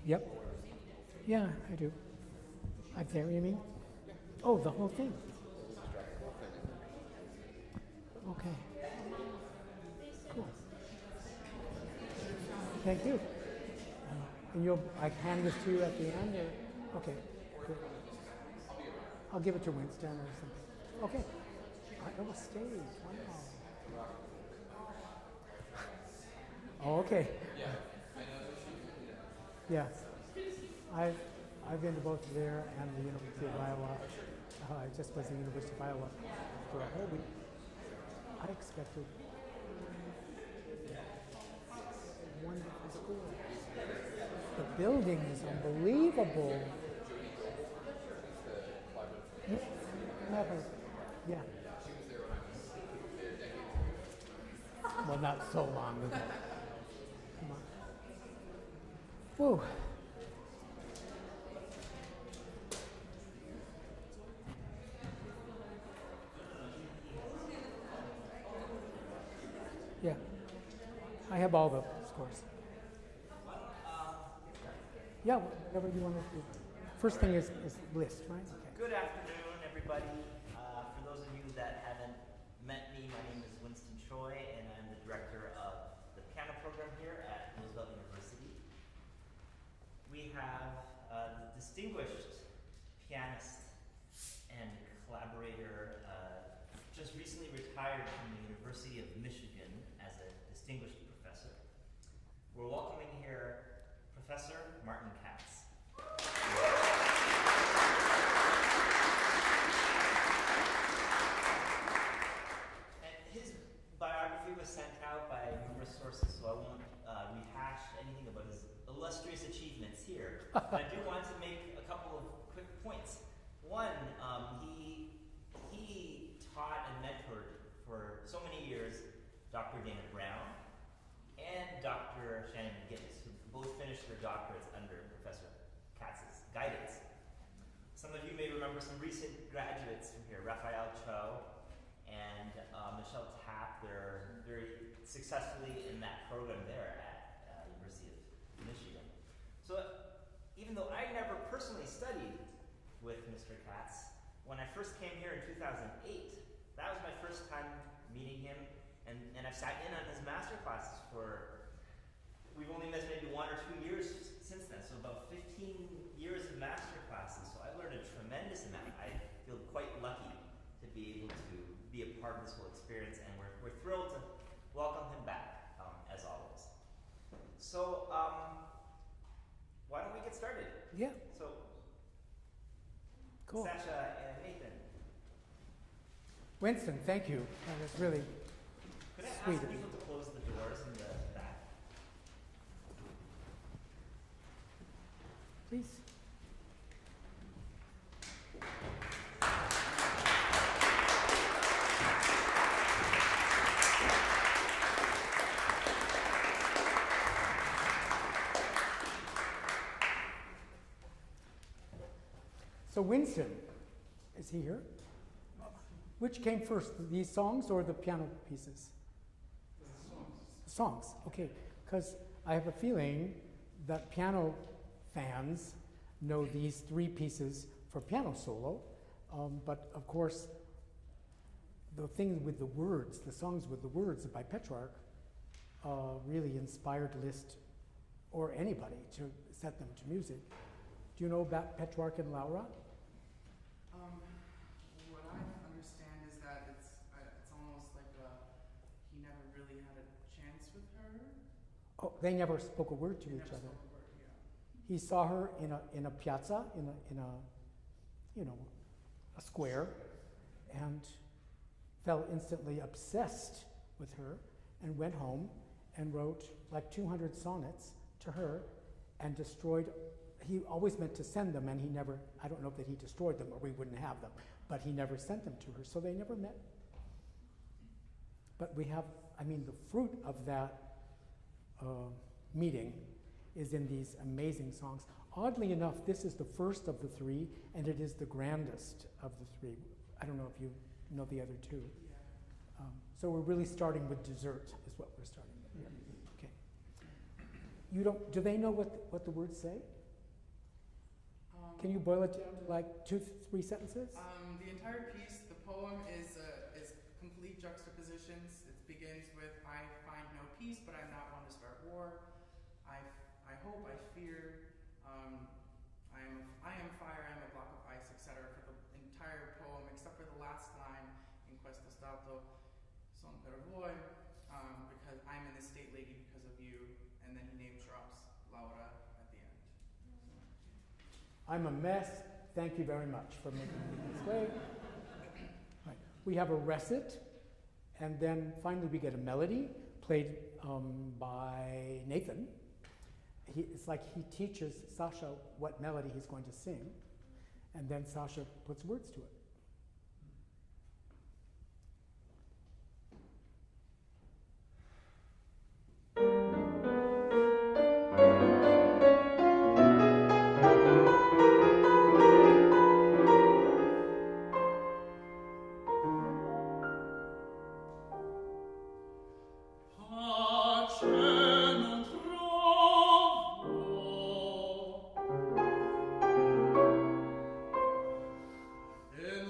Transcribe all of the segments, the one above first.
Yep. Yeah, I do. Up there, you mean? Oh, the whole thing. Okay. Cool. Thank you. And I hand this to you at the end, or? Okay, good. I'll give it to Winston or something. Okay. Oh, stage. Wow. Oh, okay. Yeah. I've been to both there and the University of Iowa. I just was at the University of Iowa for a whole week. I expected wonderful school. The building is unbelievable. Never. Yeah. Well, not so long ago. Come on. Whoa. Yeah. I have all the scores. Yeah, whatever you want to do. First thing is Liszt, right? Okay. Good afternoon, everybody. For those of you that haven't met me, my name is Winston Choi, and I'm the director of the piano program here at Roosevelt University. We have the distinguished pianist and collaborator just recently retired from the University of Michigan as a distinguished professor. We're welcoming here Professor Martin Katz. And his biography was sent out by numerous sources, so I won't rehash anything about his illustrious achievements here. But I do want to make a couple of quick points. One, he taught and mentored for so many years Dr. Dana Brown and Dr. Shannon McGinnis, who both finished their doctorates under Professor Katz's guidance. Some of you may remember some recent graduates from here, Raphael Cho and Michelle Tapp. They're very successfully in that program there at University of Michigan. So even though I never personally studied with Mr. Katz, when I first came here in 2008, that was my first time meeting him, and I've sat in on his master classes for, we've only missed maybe 1 or 2 years since then, so about 15 years of master classes, so I've learned a tremendous amount. I feel quite lucky to be able to be a part of this whole experience, and we're thrilled to welcome him back, as always. So, why don't we get started? Yeah. So, cool. Sasha and Nathan. Winston, thank you. That was really Could I sweet ask of you. people to close the doors in the back? Please. So Winston, is he here? Which came first, these songs or the piano pieces? Songs, okay. Because I have a feeling that piano fans know these 3 pieces for piano solo, but of course, the thing with the words, the songs with the words by Petrarca really inspired Liszt or anybody to set them to music. Do you know about Petrarca and Laura? What I understand is that it's almost like he never really had a chance with her. Oh, they never spoke a word to each other. He saw her in a piazza, in a square, and fell instantly obsessed with her, and went home and wrote like 200 sonnets to her, and destroyed. He always meant to send them, and he never. I don't know that he destroyed them, or we wouldn't have them. But he never sent them to her, so they never met. But we have, the fruit of that meeting is in these amazing songs. Oddly enough, this is the first of the 3, and it is the grandest of the 3. I don't know if you know the other 2. So we're really starting with dessert, is what we're starting with here. Okay. You don't? Do they know what the words say? Can you boil it down to like 2-3 sentences? The entire piece, the poem is complete juxtapositions. It begins with, I find no peace, but I'm not one to start war. I hope, I fear, I am fire, I am a block of ice, etc. For the entire poem, except for the last line, in questo stato, son per voi, because I'm in this state, lady, because of you, and then he name drops Laura at the end. I'm a mess. Thank you very much for making it this way. Right. We have a recit, and then finally we get a melody played by Nathan. It's like he teaches Sasha what melody he's going to sing, and then Sasha puts words to it. In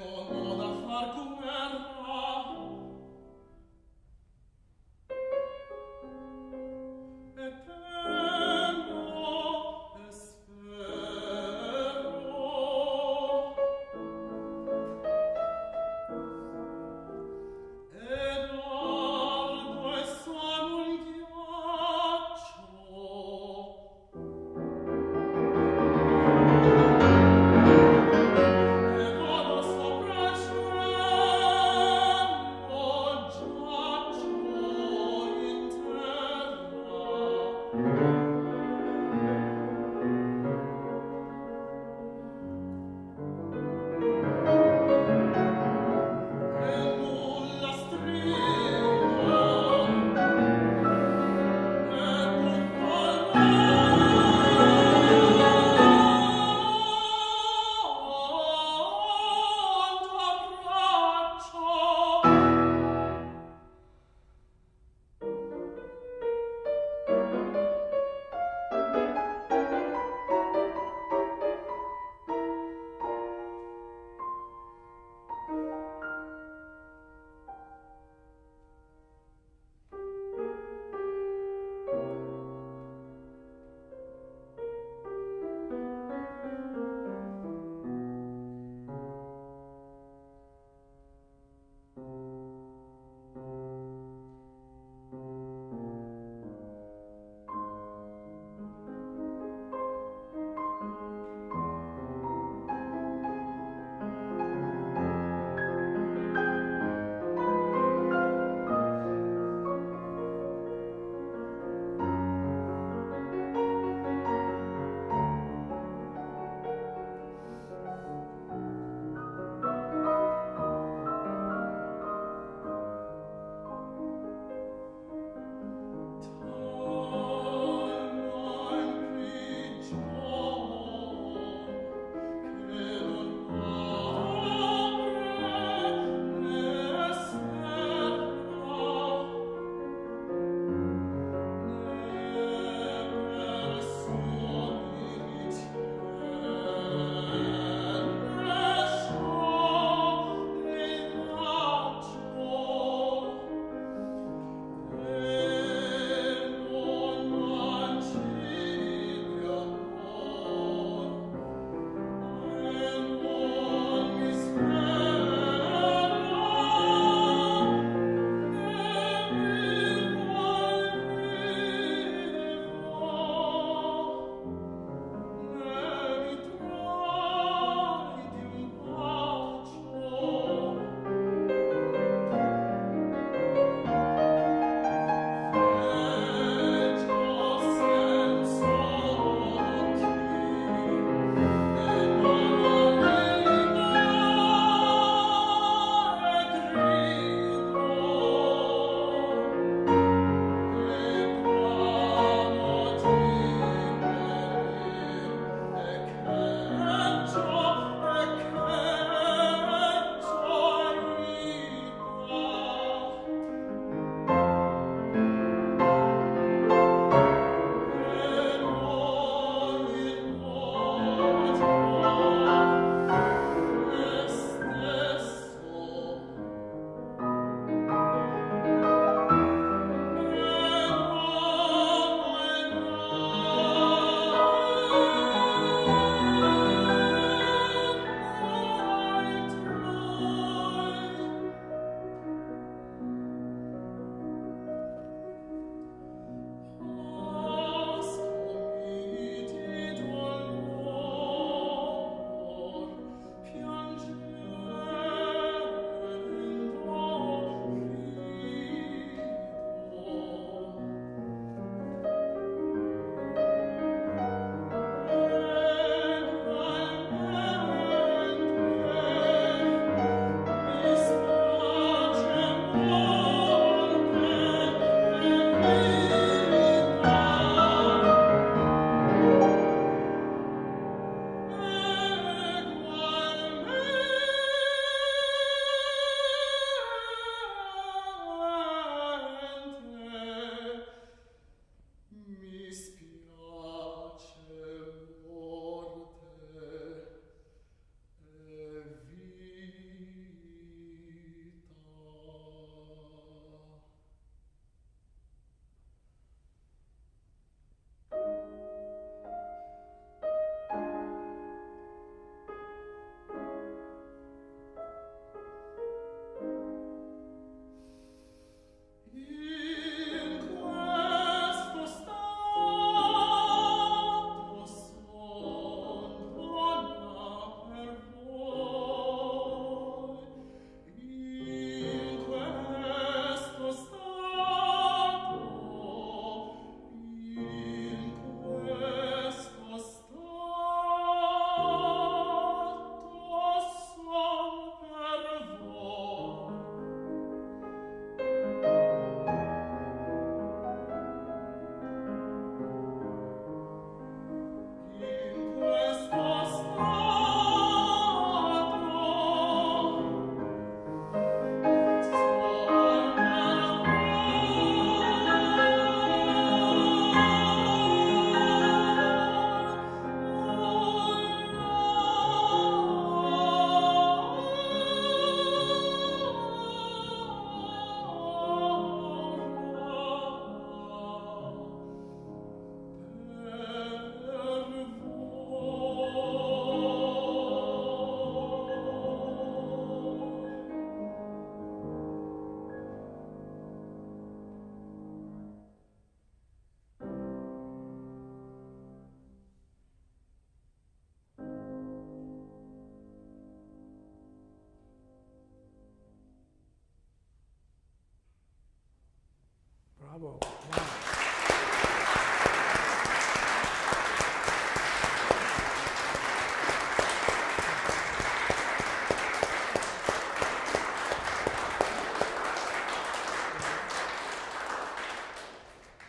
Bravo. Wow.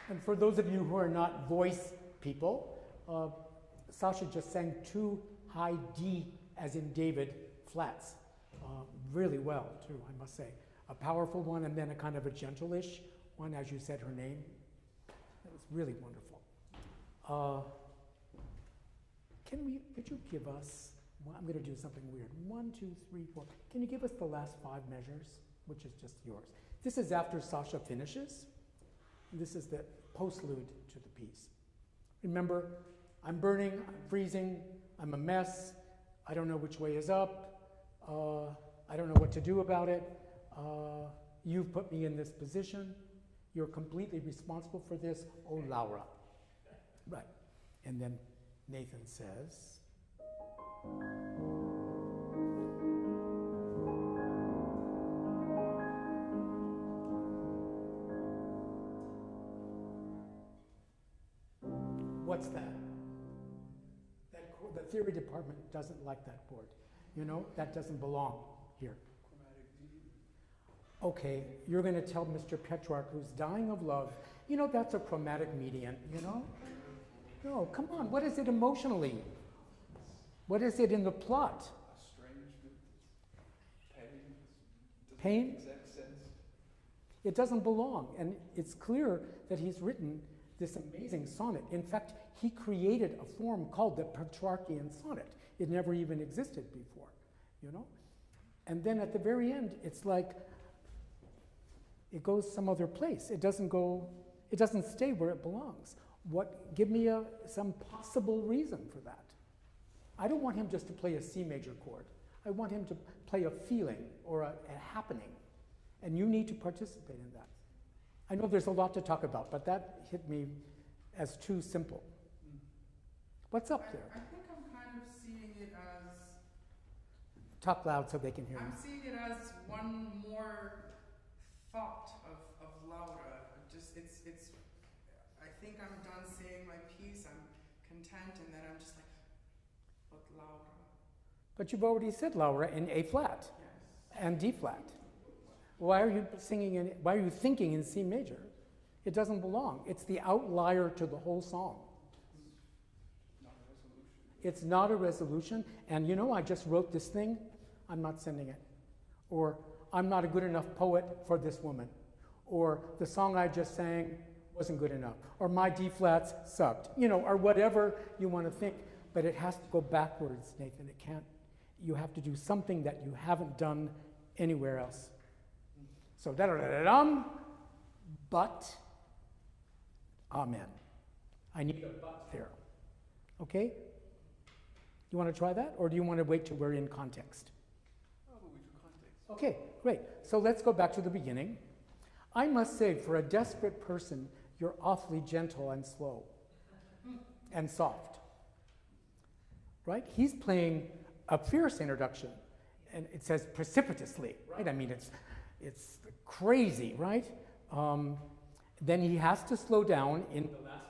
And for those of you who are not voice people, Sasha just sang 2 high D, as in David, flats. Really well, too, I must say. A powerful one, and then a kind of a gentle-ish one, as you said her name. It was really wonderful. Could you give us, well, I'm going to do something weird. 1, 2, 3, 4. Can you give us the last 5 measures, which is just yours? This is after Sasha finishes. This is the postlude to the piece. Remember, I'm burning, I'm freezing, I'm a mess, I don't know which way is up, I don't know what to do about it, you've put me in this position, you're completely responsible for this, oh Laura. Right, and then Nathan says, what's that? The theory department doesn't like that chord. You know, that doesn't belong here. Okay, you're going to tell Mr. Petrarca, who's dying of love, you know, that's a chromatic median, you know? No, come on, what is it emotionally? What is it in the plot? Estrangement, Pain? Exact sense. It doesn't belong, and it's clear that he's written this amazing sonnet. In fact, he created a form called the Petrarchian sonnet. It never even existed before, you know? And then at the very end, it's like it goes some other place. It doesn't stay where it belongs. Give me some possible reason for that. I don't want him just to play a C major chord. I want him to play a feeling or a happening, and you need to participate in that. I know there's a lot to talk about, but that hit me as too simple. What's up there? I think I'm kind of seeing it as... Talk loud so they can hear me. I'm seeing it as one more thought of Laura. It's. I think I'm done saying my piece. I'm content, and then I'm just like, but Laura. But you've already said Laura in A flat Yes. and D flat. Why are you thinking in C major? It doesn't belong. It's the outlier to the whole song. It's not a resolution. And you know, I just wrote this thing. I'm not sending it. Or I'm not a good enough poet for this woman. Or the song I just sang wasn't good enough. Or my D flats sucked. You know, or whatever you want to think. But it has to go backwards, Nathan. It can't. You have to do something that you haven't done anywhere else. So da-da-da-da-dum, but, amen. I need a but there. Okay? You want to try that, or do you want to wait till we're in context? Oh, but we do context. Okay, great. So let's go back to the beginning. I must say, for a desperate person, you're awfully gentle and slow and soft. Right? He's playing a fierce introduction, and it says precipitously, right? I mean, it's crazy, right? Then he has to slow down in the last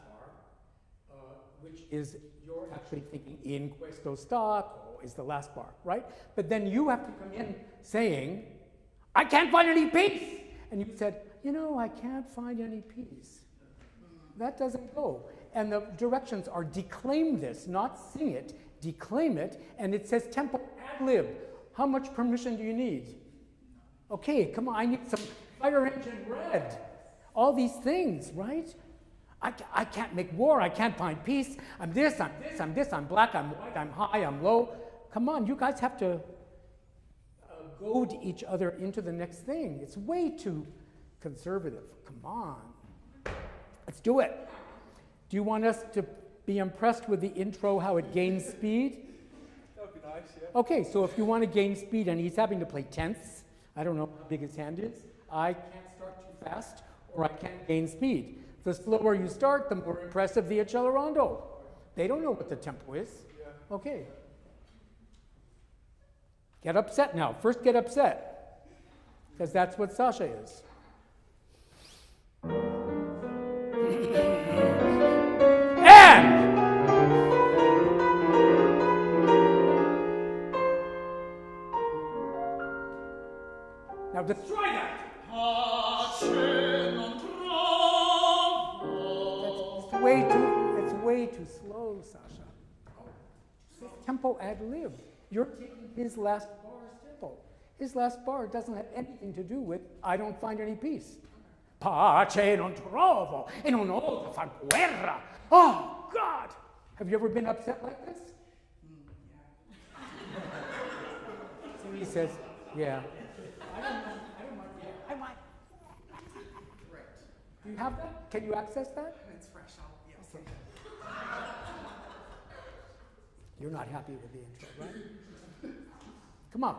bar, which is, you're actually thinking in questo stato is the last bar, right? But then you have to come in saying, I can't find any peace. And you said, you know, I can't find any peace. That doesn't go. And the directions are declaim this, not sing it, declaim it, and it says tempo ad lib. How much permission do you need? Okay, come on, I need some fire engine red. All these things, right? I can't make war, I can't find peace. I'm this, I'm this, I'm this, I'm black, I'm white, I'm high, I'm low. Come on, you guys have to goad each other into the next thing. It's way too conservative. Come on. Let's do it. Do you want us to be impressed with the intro, how it gains speed? That would be nice, yeah. Okay, so if you want to gain speed and he's having to play tenths, I don't know how big his hand is, I can't start too fast or I can't gain speed. The slower you start, the more impressive the accelerando. They don't know what the tempo is. Yeah. Okay. Get upset now. First get upset, because that's what Sasha is. destroy that. It's way too slow, Sasha. This tempo ad lib. You're taking his last bar's tempo. His last bar doesn't have anything to do with I don't find any peace. Pace non trovo e non oso far guerra. Oh, God! Have you ever been upset like this? So he says, yeah. I don't mind. Yeah, I might. Right. Do you have that? Can you access that? It's fresh. Yes. Okay. You're not happy with the intro, right? Come on.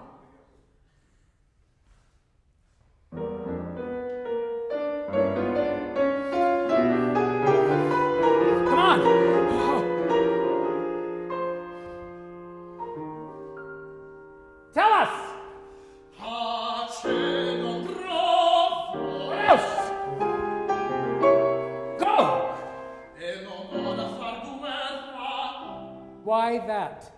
Come on. Oh. Tell us. What else? Go. Why that?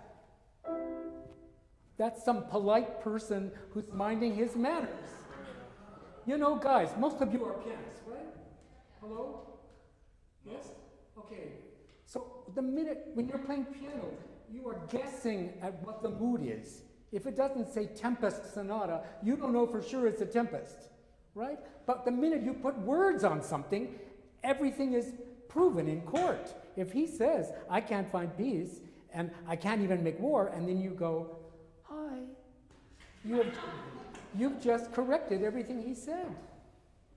That's some polite person who's minding his manners. You know, guys, most of you are pianists, right? Hello? Yes? Okay. So the minute when you're playing piano, you are guessing at what the mood is. If it doesn't say Tempest Sonata, you don't know for sure it's a tempest, right? But the minute you put words on something, everything is proven in court. If he says, I can't find peace, and I can't even make war, and then you go, hi, you've just corrected everything he said.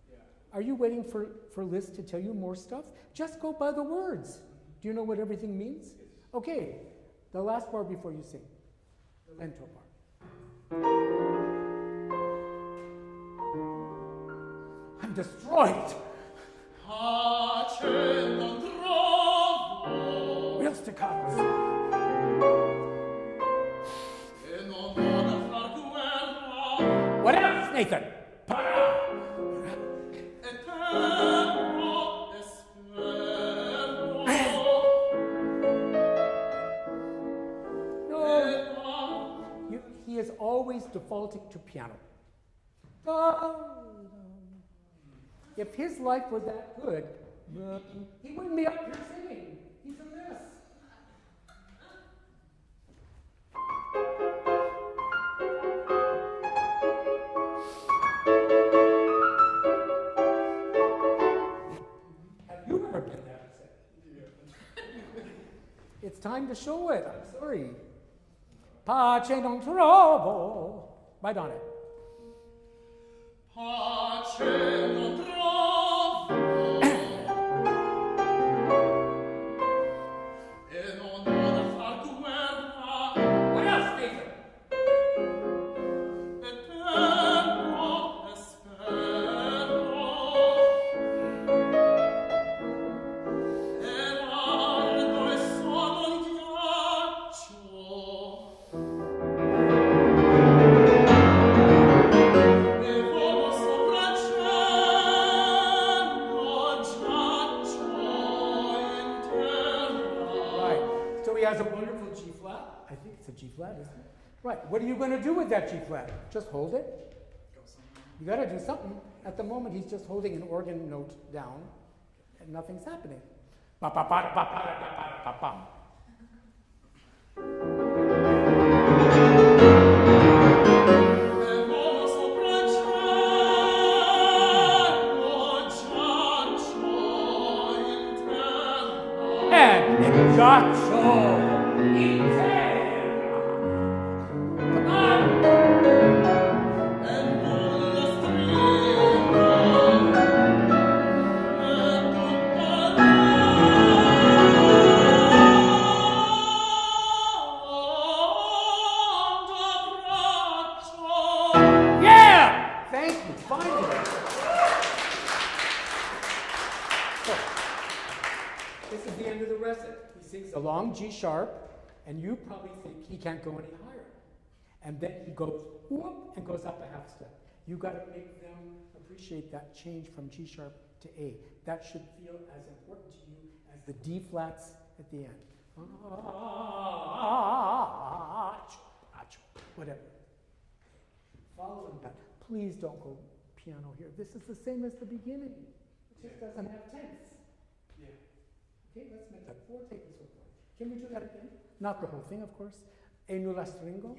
Yeah. Are you waiting for Liszt to tell you more stuff? Just go by the words. Do you know what everything means? Yes. Okay, the last bar before you sing, the lento part. I'm destroyed. Real staccatos. What else, Nathan? No, he is always defaulting to piano. If his life were that good, he wouldn't be up here singing. He's a mess. Have you ever been that upset? Yeah. It's time to show it. I'm sorry. Pace non trovo. Right on it. Pace non trovo e non ho da far guerra. What else, Nathan? E tempo e spero e lardo e sono il ghiaccio. E volo sopra cielo, giaccio in terra. Right. So he has a wonderful G flat. I think it's a G flat, isn't it? Right. What are you going to do with that G flat? Just hold it? Go somewhere. You got to do something. At the moment, he's just holding an organ note down, and nothing's happening. Ba ba ba ba ba ba ba ba. E volo sopra cielo, giaccio in terra. And ghiaccio in terra. Come on. E nulla stringo, e tutta l'abbraccio. Yeah! Thank you. Finally. So, this is the end of the recit. He sings a long G sharp, and you probably think he can't go any higher. And then he goes whoop and goes up a half step. You got to make them appreciate that change from G sharp to A. That should feel as important to you as the D flats at the end. Whatever. Following that, please don't go piano here. This is the same as the beginning. It just doesn't have tenths. Yeah. Okay, let's make that 4 take this 4. Can we do that again? Not the whole thing, of course. E nulla stringo.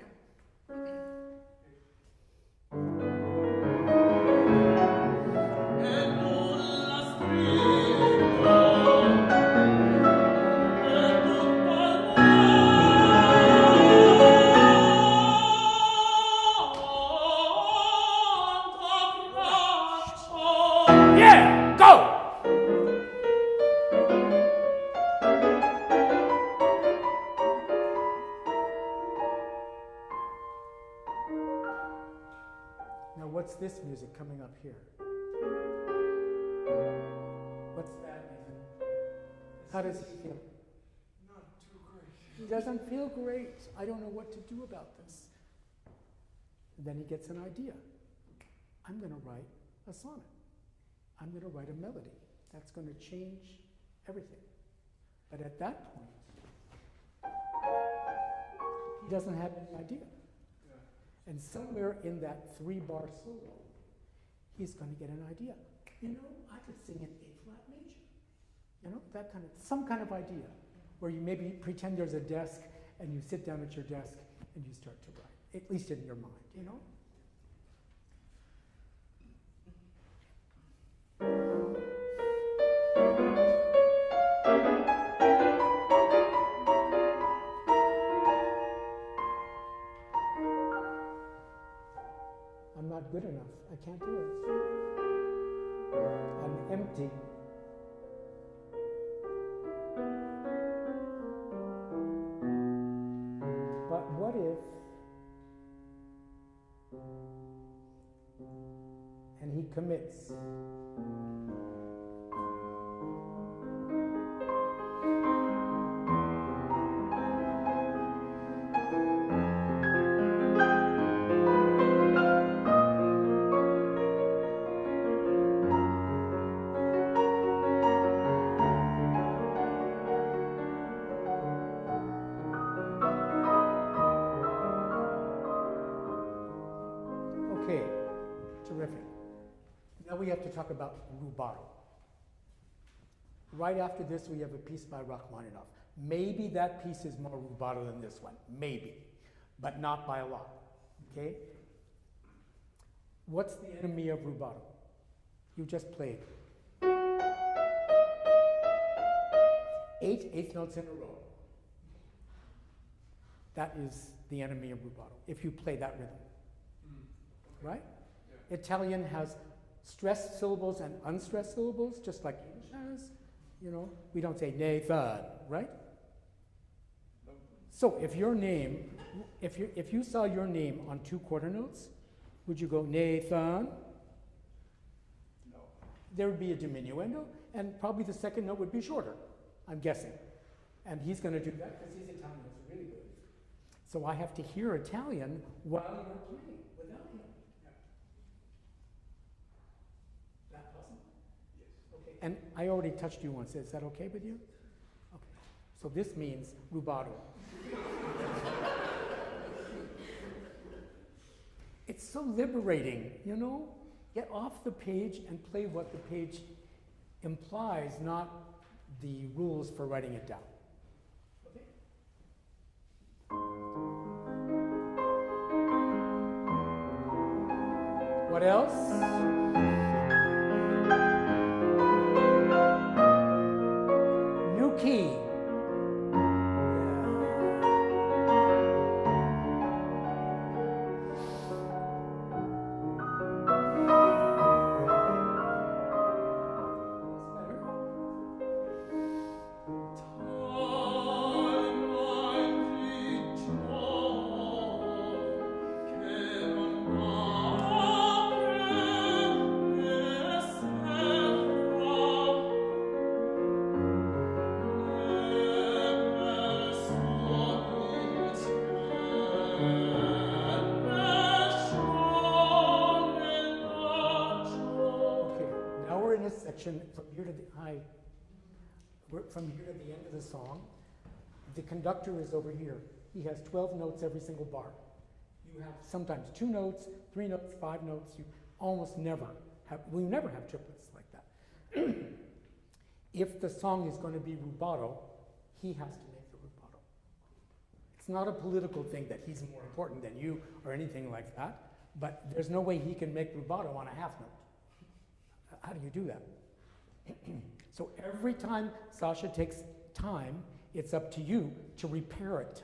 Yeah, go! Now what's this music coming up here? What's that, Nathan? How does he feel? Not too great. He doesn't feel great. I don't know what to do about this. Then he gets an idea. I'm going to write a sonnet. I'm going to write a melody. That's going to change everything. But at that point, he doesn't have any idea. And somewhere in that 3-bar solo, he's going to get an idea. You know, I could sing an A-flat major. You know, that kind of, some kind of idea, where you maybe pretend there's a desk, and you sit down at your desk, and you start to write, at least in your mind, you know? I'm not good enough. I can't do it. I'm empty. But what if, and he commits. Okay, terrific. Now we have to talk about rubato. Right after this, we have a piece by Rachmaninoff. Maybe that piece is more rubato than this one, maybe, but not by a lot, okay? What's the enemy of rubato? You just played 8 eighth notes in a row. That is the enemy of rubato, if you play that rhythm. Right? Yeah. Italian has stressed syllables and unstressed syllables, just like English has. You know, we don't say Nathan, right? Nope. So if your name, if you saw your name on 2 quarter notes, would you go Nathan? No. There would be a diminuendo, and probably the second note would be shorter, I'm guessing. And he's going to do that because his Italian is really good. So I have to hear Italian while you're playing without him. And I already touched you once. Is that okay with you? Okay. So this means rubato. It's so liberating, you know? Get off the page and play what the page implies, not the rules for writing it down. Okay? What else? Key. From here to the from here to the end of the song. The conductor is over here. He has 12 notes every single bar. You have sometimes 2 notes, 3 notes, 5 notes. You almost never have, we never have triplets like that. If the song is going to be rubato, he has to make the rubato. It's not a political thing that he's more important than you or anything like that, but there's no way he can make rubato on a half note. How do you do that? So every time Sasha takes time, it's up to you to repair it.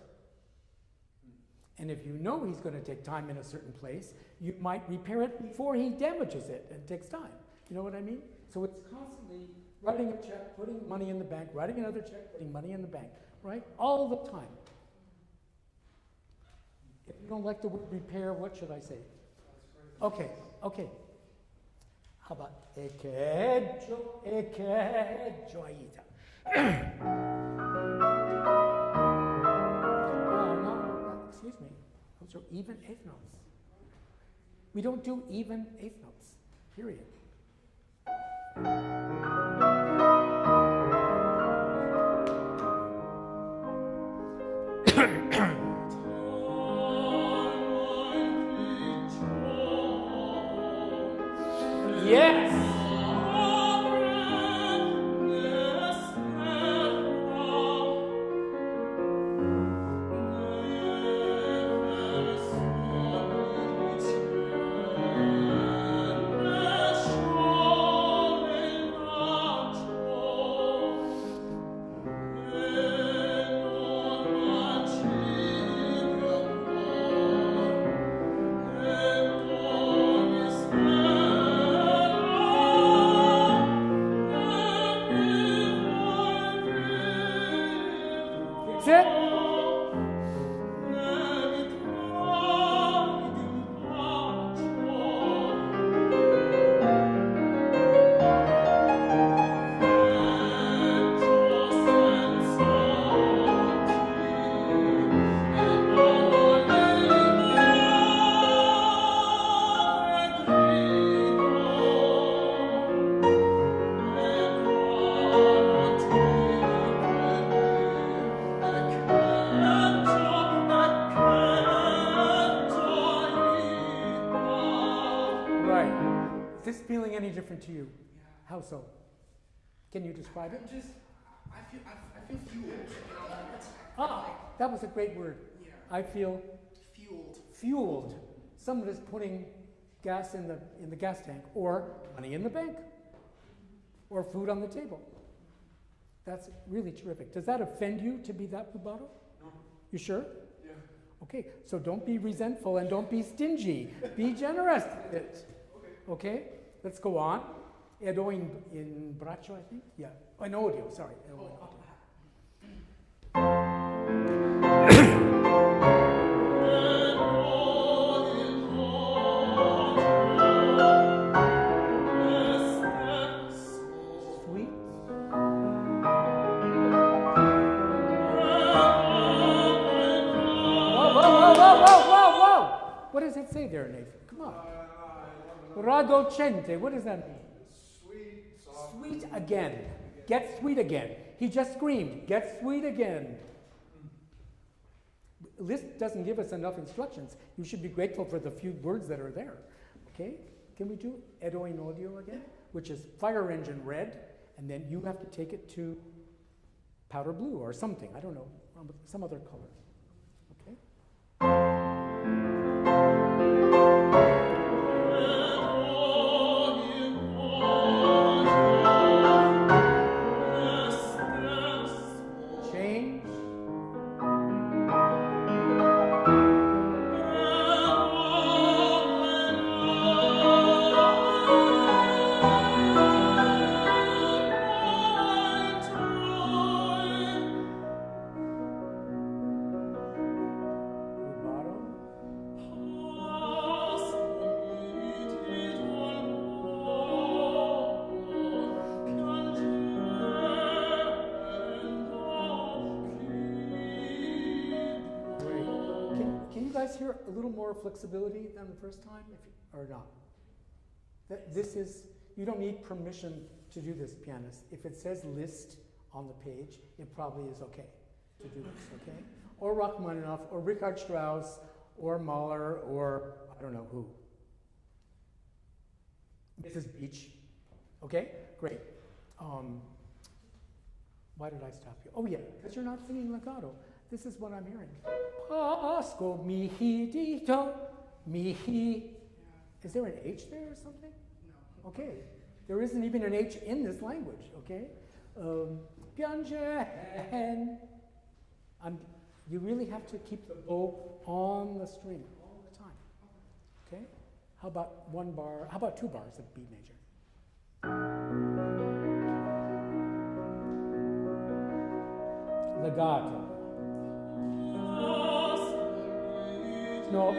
And if you know he's going to take time in a certain place, you might repair it before he damages it and takes time. You know what I mean? So it's constantly writing a check, putting money in the bank, writing another check, putting money in the bank, right? All the time. If you don't like the word repair, what should I say? Okay. How about ekejo aita? Excuse me. Those are even eighth notes. We don't do even eighth notes, period. Yes! To you? Yeah. How so? Can you describe it? I feel fueled. That was a great word. Yeah. I feel fueled. Someone is putting gas in the gas tank, or money in the bank, or food on the table. That's really terrific. Does that offend you to be that rubato? No. You sure? Yeah. Okay, so don't be resentful and don't be stingy. Be generous with it. Okay? Let's go on. Edo in braccio, I think? Yeah. Oh, in audio, sorry. Sweet. Whoa. What does it say there, Nathan? Come on. Radocente, what does that mean? Sweet, soft. Sweet again. Get sweet again. He just screamed, get sweet again. Liszt doesn't give us enough instructions. You should be grateful for the few words that are there. Okay? Can we do Edo in audio again? Which is fire engine red, and then you have to take it to powder blue or something. I don't know. Some other color. Okay? Hear a little more flexibility than the first time, or not? This is, you don't need permission to do this, pianist. If it says Liszt on the page, it probably is okay to do this, okay? Or Rachmaninoff, or Richard Strauss, or Mahler, or I don't know who. Mrs. Beach. Okay, great. Why did I stop you? Oh yeah, because you're not singing legato. This is what I'm hearing. Pasco mihi dito mihi. Is there an H there or something? No. Okay, there isn't even an H in this language. Okay, Piangen. You really have to keep the bow on the string all the time. Okay, how about one bar? How about 2 bars of B major? Legato. No.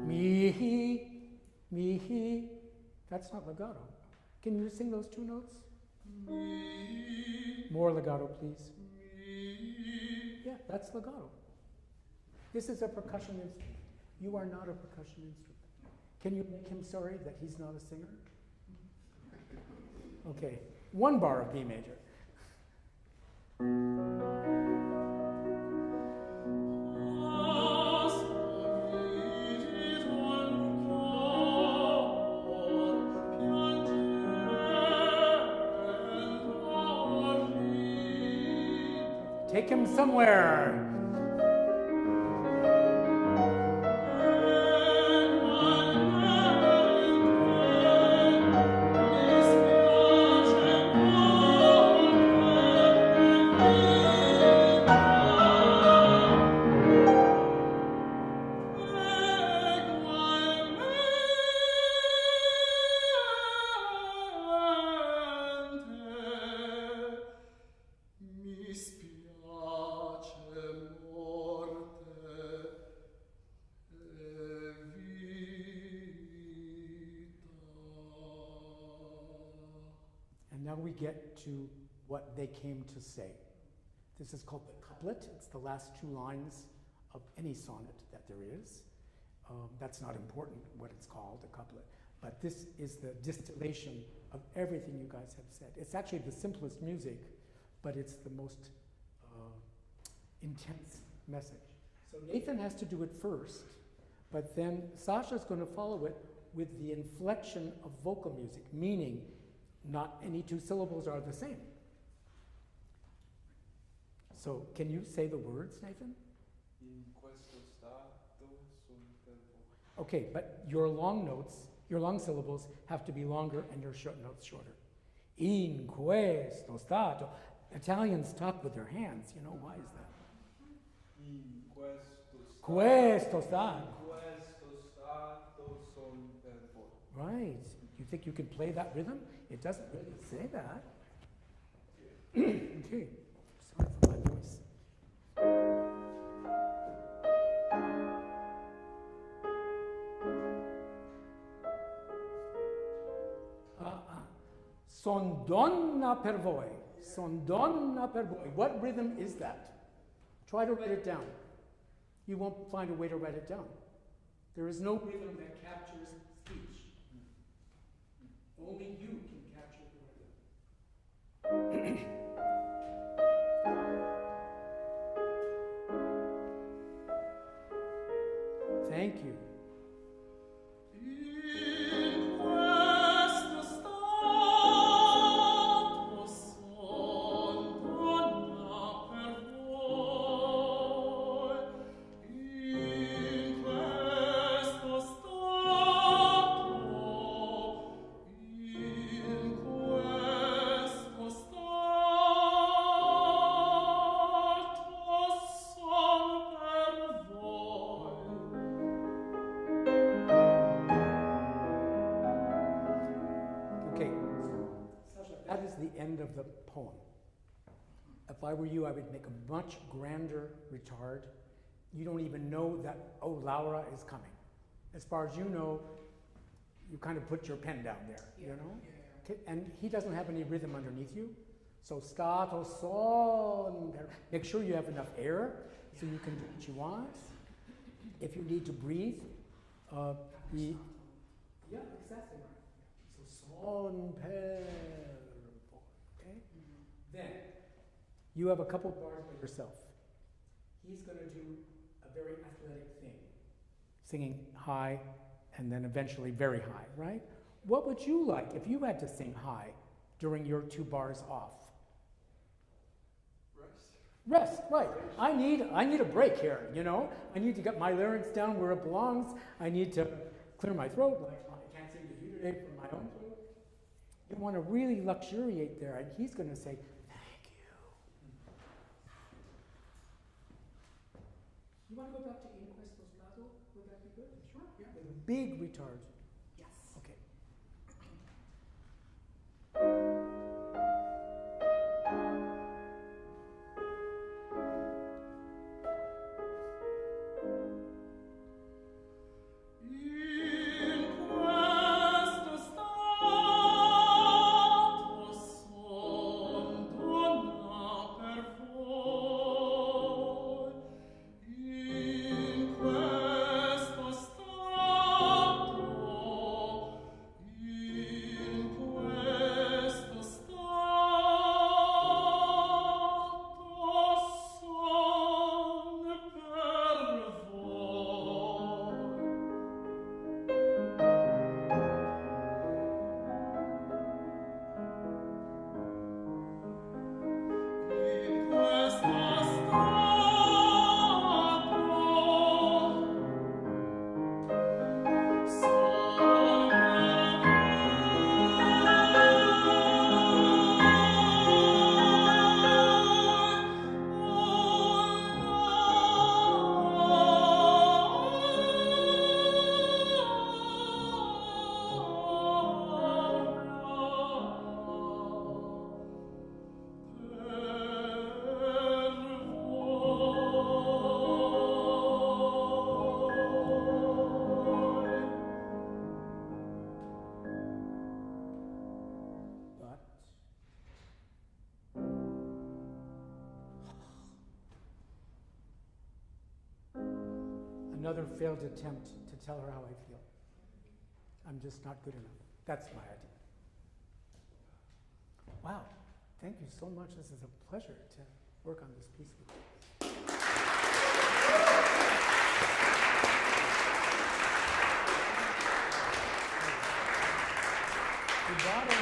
Mihi. Mihi. That's not legato. Can you sing those 2 notes? More legato, please. Yeah, that's legato. This is a percussion instrument. You are not a percussion instrument. Can you make him sorry that he's not a singer? Okay, 1 bar of B major. Take him somewhere. Now we get to what they came to say. This is called the couplet. It's the last 2 lines of any sonnet that there is. That's not important what it's called, a couplet. But this is the distillation of everything you guys have said. It's actually the simplest music, but it's the most intense message. So Nathan has to do it first, but then Sasha's going to follow it with the inflection of vocal music, meaning not any 2 syllables are the same. So, can you say the words, Nathan? In questo stato son fervo. Okay, but your long notes, your long syllables have to be longer and your short notes shorter. In questo stato. Italians talk with their hands, you know, why is that? In questo stato. Questo stato. In questo stato son fervo. Right. You think you can play that rhythm? It doesn't really say that. Okay. Sorry for my voice. Son donna per voi. Son donna per voi. What rhythm is that? Try to write it down. You won't find a way to write it down. There is no rhythm that captures speech. Only you can capture the rhythm. Thank you. Of the poem. If I were you, I would make a much grander retard. You don't even know that, oh, Laura is coming. As far as you know, you kind of put your pen down there, you know? Yeah. Okay, and he doesn't have any rhythm underneath you. So stato son. Make sure you have enough air so you can do what you want. If you need to breathe, yeah, exactly. So son per. Then, you have a couple bars by yourself. He's going to do a very athletic thing. singing high and then eventually very high, right? What would you like if you had to sing high during your 2 bars off? Rest, right. I need a break here, you know? I need to get my larynx down where it belongs. I need to clear my throat, like I can't seem to do today from my own throat. You want to really luxuriate there, and he's going to say, thank you. You want to go back to in questo stato? Would that be good? Sure, yeah. With a big retard. Yes. Okay. Another failed attempt to tell her how I feel. I'm just not good enough. That's my idea. Wow, thank you so much. This is a pleasure to work on this piece with you. Rubato.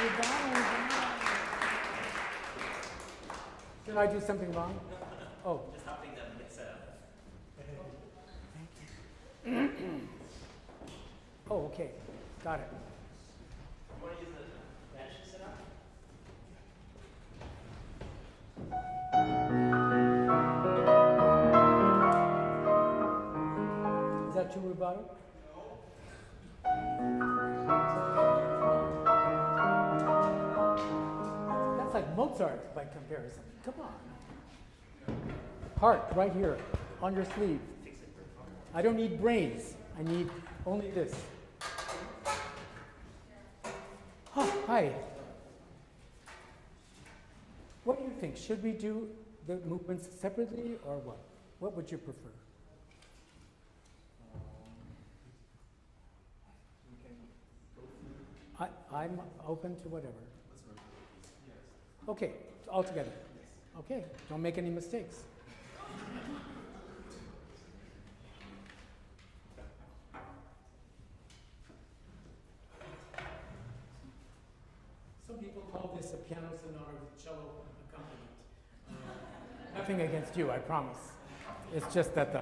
Did I do something wrong? Oh. Just helping them get set up. Oh, okay. Got it. You want to use the bench to sit up? Is that too rubato? That's like Mozart by comparison. Come on. Heart right here on your sleeve. I don't need brains. I need only this. Oh, hi. What do you think? Should we do the movements separately or what? What would you prefer? I'm open to whatever. Okay, all together. Okay, don't make any mistakes. Some people call this a piano sonata with cello accompaniment. Nothing against you, I promise. It's just that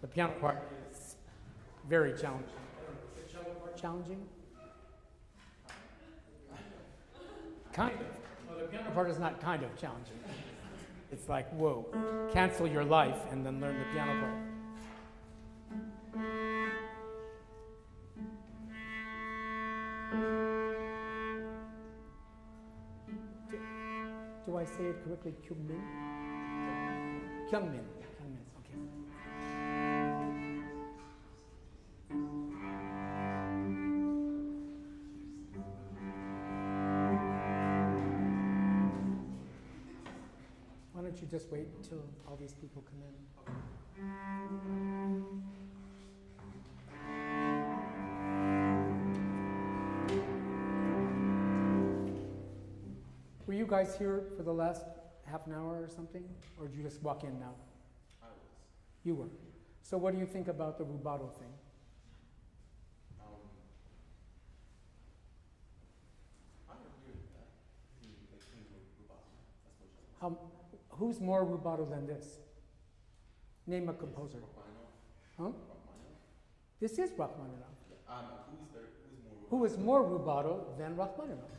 the piano part is very challenging. Is the cello part challenging? Kind of. Well, the piano part is not kind of challenging. It's like, whoa, cancel your life and then learn the piano part. Do I say it correctly? Kyungmin? Kyungmin. Kyungmin, okay. Why don't you just wait until all these people come in? Were you guys here for the last half an hour or something? Or did you just walk in now? I was. You were. So what do you think about the rubato thing? Who's more rubato than this? Name a composer. Huh? This is Rachmaninoff. Who is more rubato than Rachmaninoff?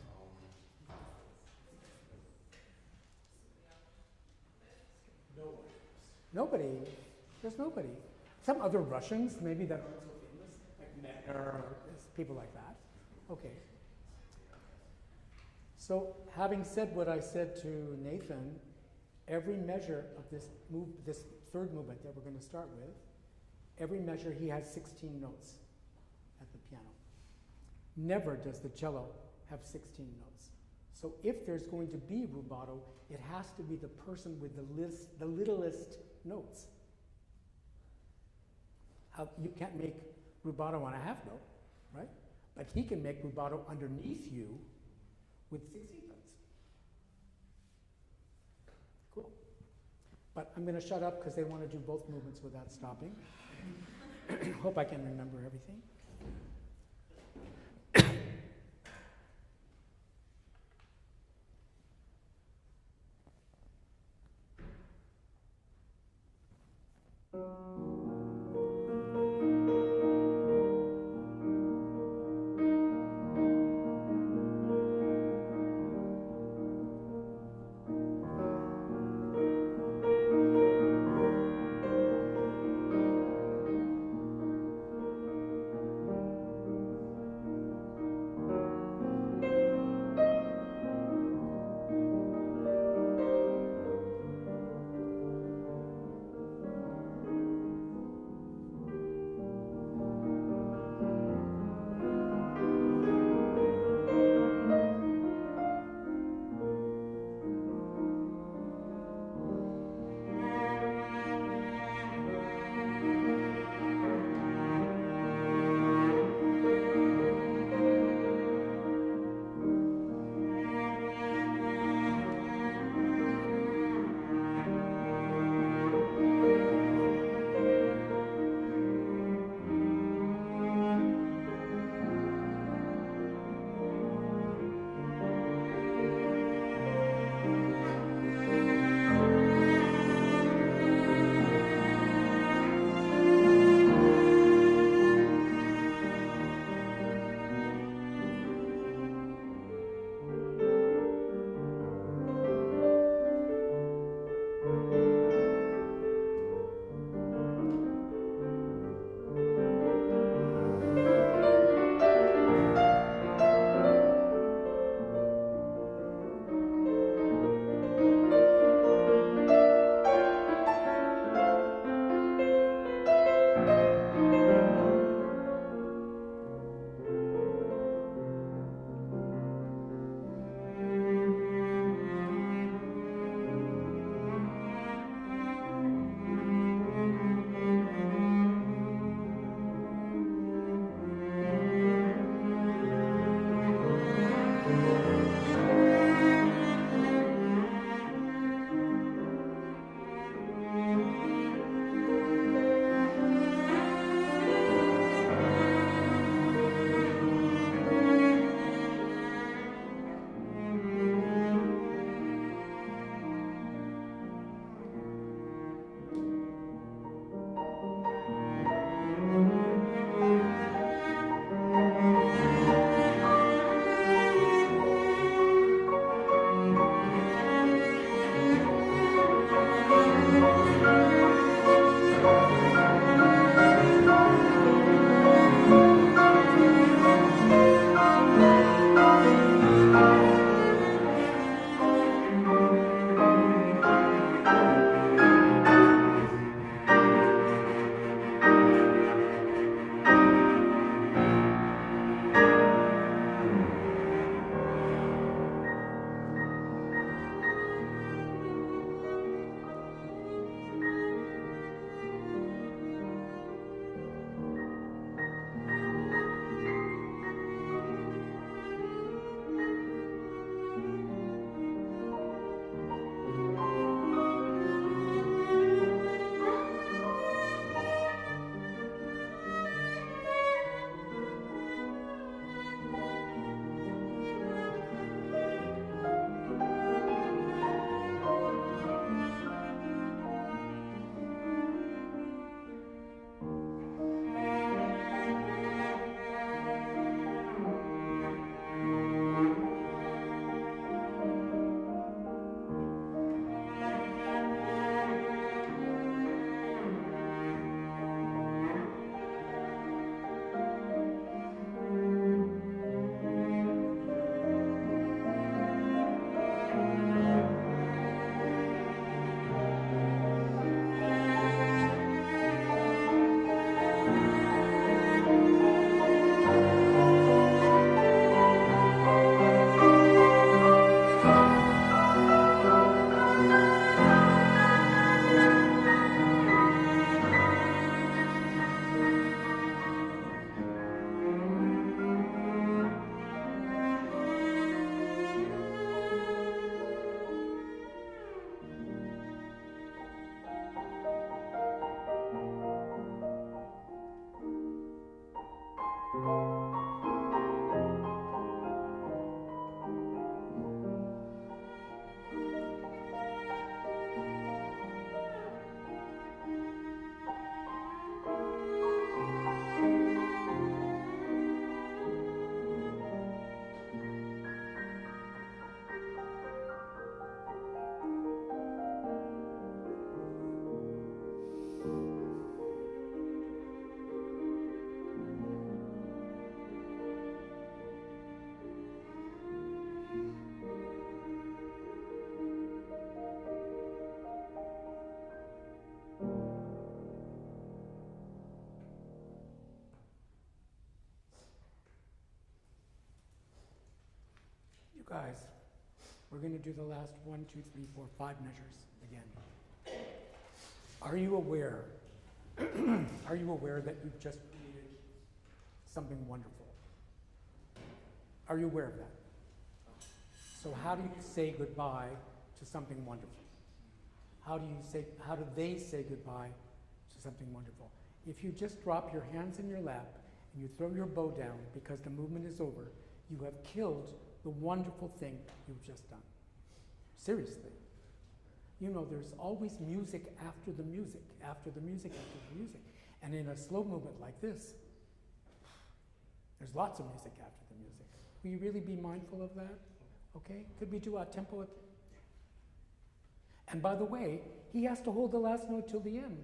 Nobody. There's nobody. Some other Russians, maybe that aren't so famous, like Medner or people like that. Okay. So, having said what I said to Nathan, every measure of this third movement that we're going to start with, every measure he has 16 notes at the piano. Never does the cello have 16 notes. So if there's going to be rubato, it has to be the person with the littlest notes. You can't make rubato on a half note, right? But he can make rubato underneath you with 16 notes. Cool. But I'm going to shut up because they want to do both movements without stopping. Hope I can remember everything. Guys, we're going to do the last 1, 2, 3, 4, 5 measures again. Are you aware? Are you aware that you've just created something wonderful? Are you aware of that? So how do you say goodbye to something wonderful? How do they say goodbye to something wonderful? If you just drop your hands in your lap and you throw your bow down because the movement is over, you have killed the wonderful thing you've just done. Seriously. You know, there's always music after the music, after the music, after the music. And in a slow movement like this, there's lots of music after the music. Will you really be mindful of that? Okay? Could we do a tempo? And by the way, he has to hold the last note till the end.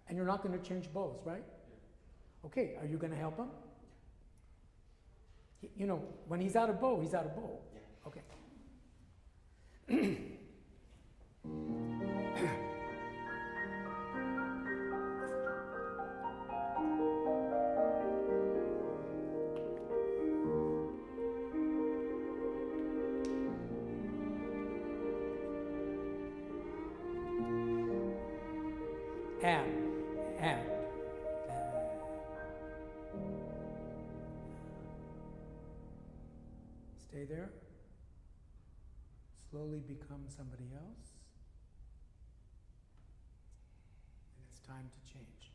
And you're not going to change bows, right? Okay, are you going to help him? You know, when he's out of bow, he's out of bow. Yeah. Okay. and. Stay there. Slowly become somebody else. And it's time to change.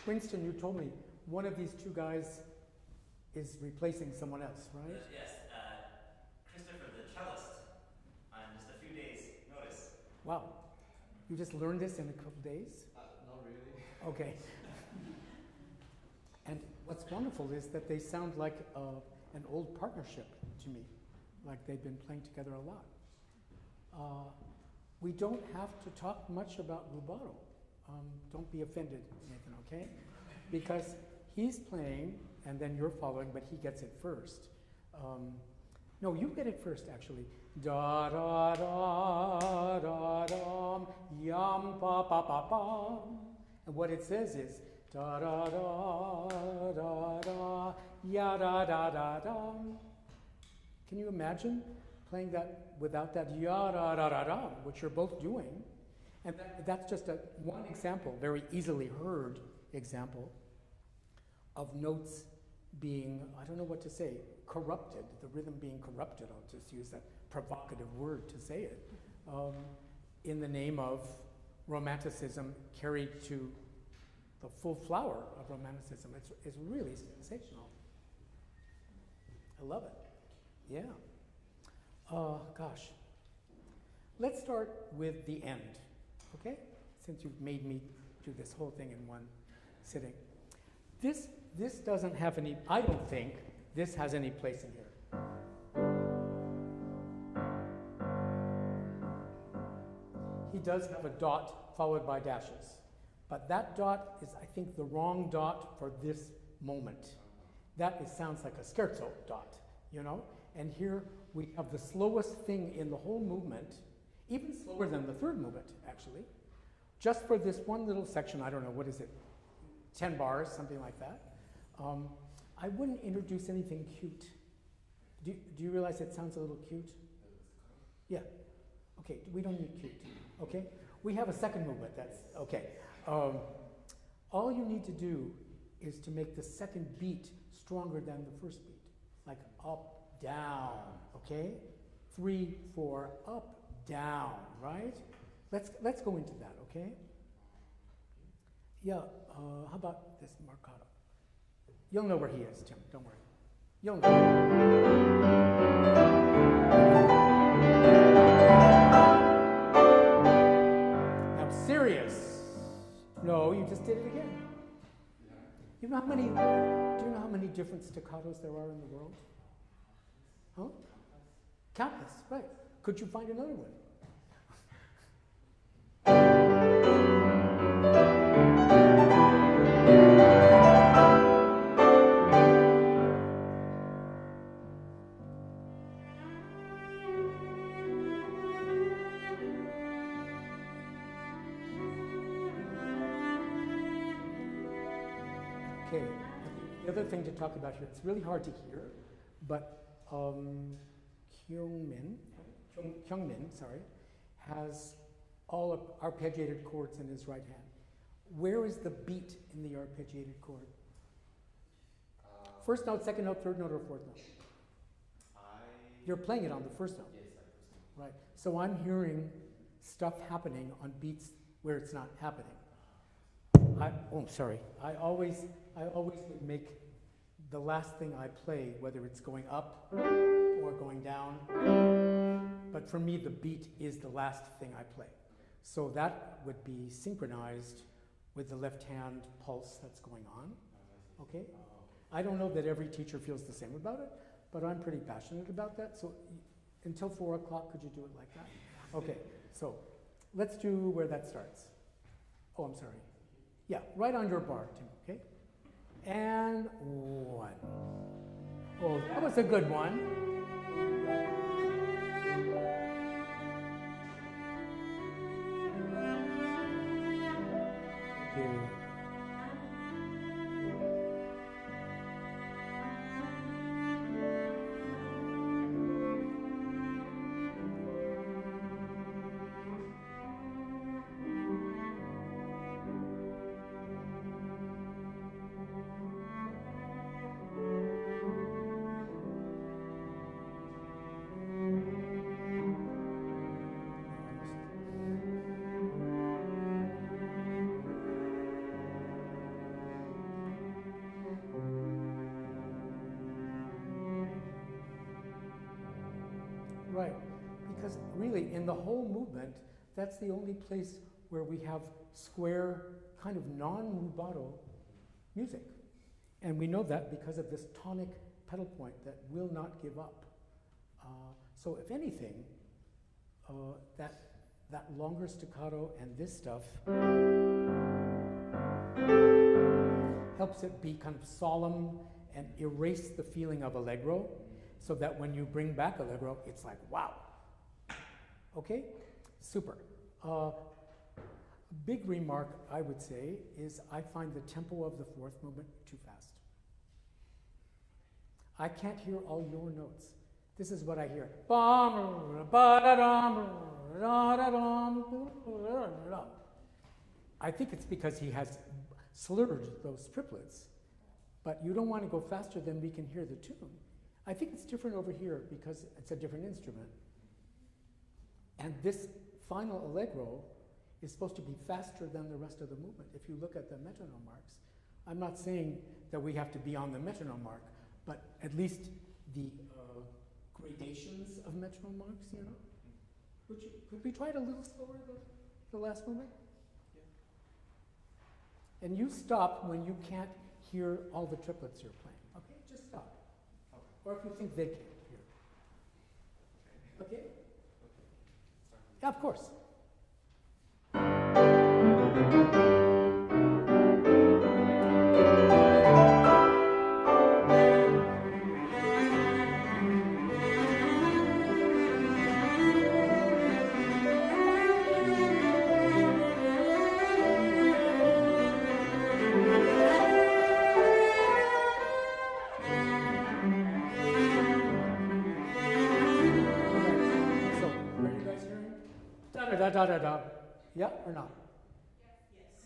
Princeton, you told me one of these two guys is replacing someone else, right? Yes, Christopher, the cellist, on just a few days' notice. Wow. You just learned this in a couple days? Not really. Okay. And what's wonderful is that they sound like an old partnership to me, like they've been playing together a lot. We don't have to talk much about Rubato. Don't be offended, Nathan, okay? Because he's playing, and then you're following, but he gets it first. No, you get it first, actually. Da da da da dum, yum pa pa pa pa. And what it says is da da da da da, ya da da da dum. Can you imagine playing that without that ya da da da da, which you're both doing? And that's just one example, very easily heard example of notes being, I don't know what to say, corrupted, the rhythm being corrupted, I'll just use that provocative word to say it, in the name of Romanticism carried to the full flower of Romanticism. It's really sensational. I love it. Yeah. Gosh. Let's start with the end, okay? Since you've made me do this whole thing in one sitting. This doesn't have any, I don't think this has any place in here. He does have a dot followed by dashes. But that dot is, I think, the wrong dot for this moment. Sounds like a scherzo dot, you know? And here we have the slowest thing in the whole movement, even slower than the third movement, actually. Just for this one little section, I don't know, what is it? 10 bars, something like that. I wouldn't introduce anything cute. Do you realize it sounds a little cute? Yeah. Okay, we don't need cute, okay? We have a second movement, that's, okay. All you need to do is to make the second beat stronger than the first beat. Like up, down, okay? 3, 4, up, down, right? Let's go into that, okay? Yeah, how about this marcato? You'll know where he is, Tim, don't worry. You'll know. Now, serious. No, you just did it again. Do you know how many different staccatos there are in the world? Huh? Countless, right. Could you find another one? Okay, the other thing to talk about here, it's really hard to hear, but Kyungmin, has all arpeggiated chords in his right hand. Where is the beat in the arpeggiated chord? First note, second note, third note, or fourth note? You're playing it on the first note. Yes, Right. So I'm hearing stuff happening on beats where it's not happening. I always would make the last thing I play, whether it's going up or going down, but for me the beat is the last thing I play. So that would be synchronized with the left hand pulse that's going on, okay? I don't know that every teacher feels the same about it, but I'm pretty passionate about that. So until 4 o'clock, could you do it like that? Okay, so let's do where that starts. Oh, I'm sorry. Yeah, right on your bar, Tim, okay? And 1. Oh, that was a good one. 2. Right. Because really, in the whole movement, that's the only place where we have square, kind of non-rubato music. And we know that because of this tonic pedal point that will not give up. So if anything, that longer staccato and this stuff helps it be kind of solemn and erase the feeling of Allegro, so that when you bring back Allegro, it's like, wow. Okay? Super. A big remark, I would say, is I find the tempo of the fourth movement too fast. I can't hear all your notes. This is what I hear. I think it's because he has slurred those triplets, but you don't want to go faster than we can hear the tune. I think it's different over here because it's a different instrument. And this final Allegro is supposed to be faster than the rest of the movement. If you look at the metronome marks, I'm not saying that we have to be on the metronome mark, but at least the gradations of metronome marks, you know? Could we try it a little slower, the last movement? Yeah. And you stop when you can't hear all the triplets you're playing, okay? Just stop. Okay. Or if you think they can't hear. Okay? Yeah, of course. Da-da-da. Yeah or not?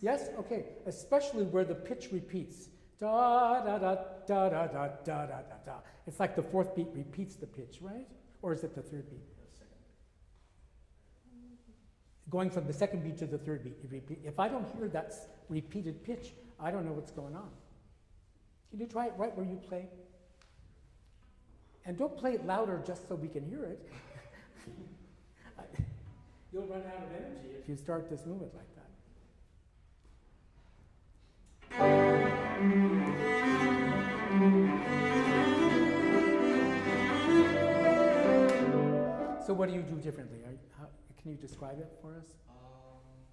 Yes. Yes? Okay. Especially where the pitch repeats. Da-da-da-da-da-da-da-da-da. It's like the fourth beat repeats the pitch, right? Or is it the third beat? Going from the second beat to the third beat, you repeat. If I don't hear that repeated pitch, I don't know what's going on. Can you try it right where you play? And don't play it louder just so we can hear it. You'll run out of energy if you start this movement like that. So what do you do differently? Can you describe it for us?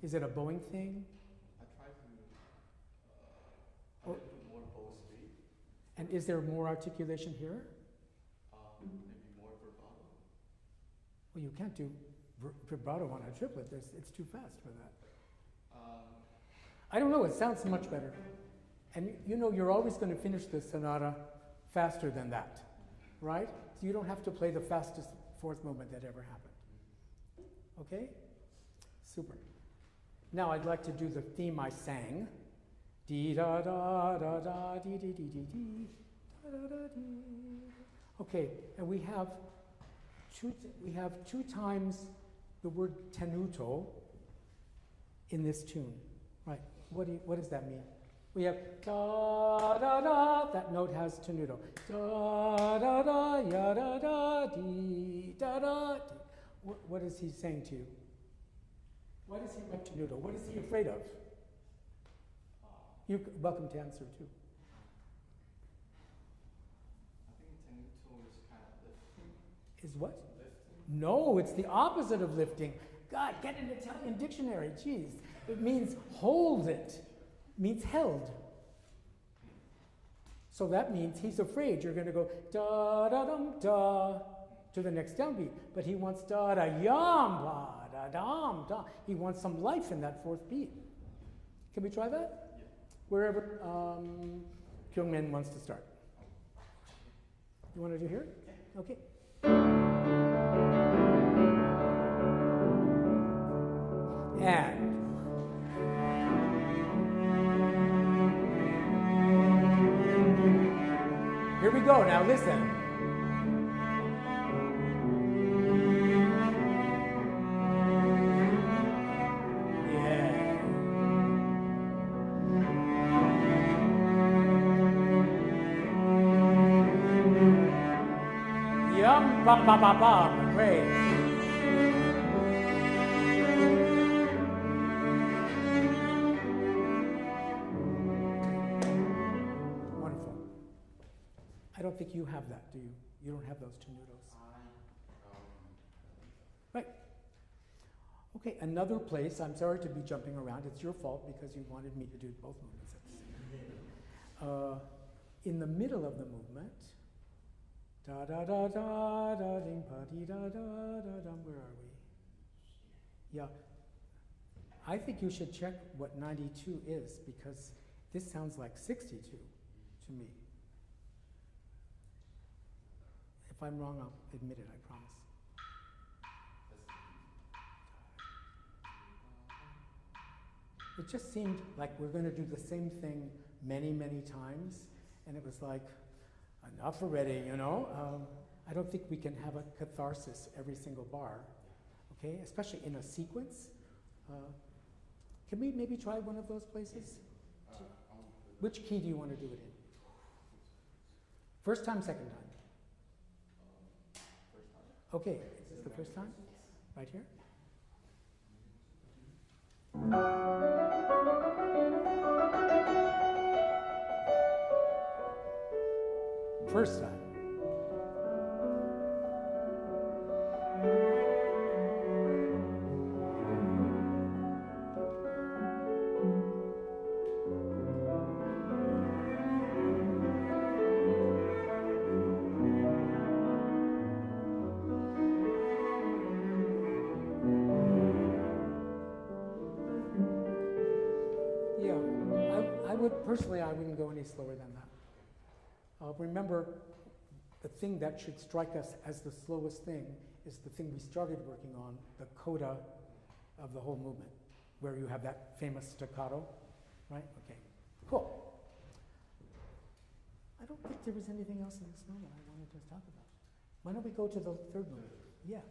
Is it a bowing thing? I try to put more bow speed. And is there more articulation here? Maybe more vibrato. Well, you can't do vibrato on a triplet. It's too fast for that. I don't know. It sounds much better. And you know, you're always going to finish the sonata faster than that, right? So you don't have to play the fastest fourth movement that ever happened. Okay? Super. Now I'd like to do the theme I sang. Dee da da da da dee dee dee dee dee da da da dee. Okay, and we have two times the word tenuto in this tune, right? What does that mean? We have da da da. That note has tenuto. Da da da ya da da dee da da. What is he saying to you? Why does he like tenuto? What is he afraid of? You're welcome to answer too. I think tenuto is kind of lifting. Is what? Lifting. No, it's the opposite of lifting. God, get an Italian dictionary. Jeez. It means hold it. It means held. So that means he's afraid you're going to go da da dum da to the next downbeat. But he wants da da yam ba da dum da. He wants some life in that fourth beat. Can we try that? Yeah. Wherever Kyungmin wants to start. You want to do here? Yeah. Okay. And here we go. Now listen. Ba ba ba ba. Great. Wonderful. I don't think you have that, do you? You don't have those tenutos. Right. Okay, another place, I'm sorry to be jumping around, it's your fault because you wanted me to do both movements at the same time. In the middle of the movement, da da da da da ding pa dee da da da dum, where are we? Yeah. I think you should check what 92 is because this sounds like 62 to me. If I'm wrong, I'll admit it, I promise. It just seemed like we're going to do the same thing many, many times, and it was like, enough already, you know? I don't think we can have a catharsis every single bar, okay? Especially in a sequence. Can we maybe try one of those places? Which key do you want to do it in? First time, second time? Okay, is this the first time? Right here? First time. Personally, I wouldn't go any slower than that. Remember, the thing that should strike us as the slowest thing is the thing we started working on, the coda of the whole movement, where you have that famous staccato, right? Okay, cool. I don't think there was anything else in this moment I wanted to talk about. Why don't we go to the third movement? Yeah.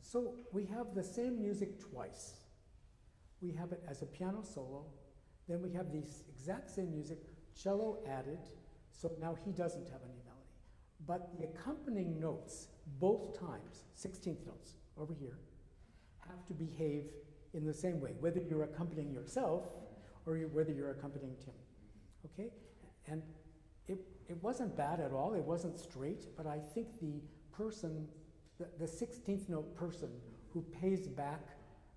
So we have the same music twice. We have it as a piano solo, then we have the exact same music, cello added, so now he doesn't have any melody. But the accompanying notes, both times, 16th notes over here, have to behave in the same way, whether you're accompanying yourself or whether you're accompanying Tim, okay? And it wasn't bad at all, it wasn't straight, but I think the person, the 16th note person who pays back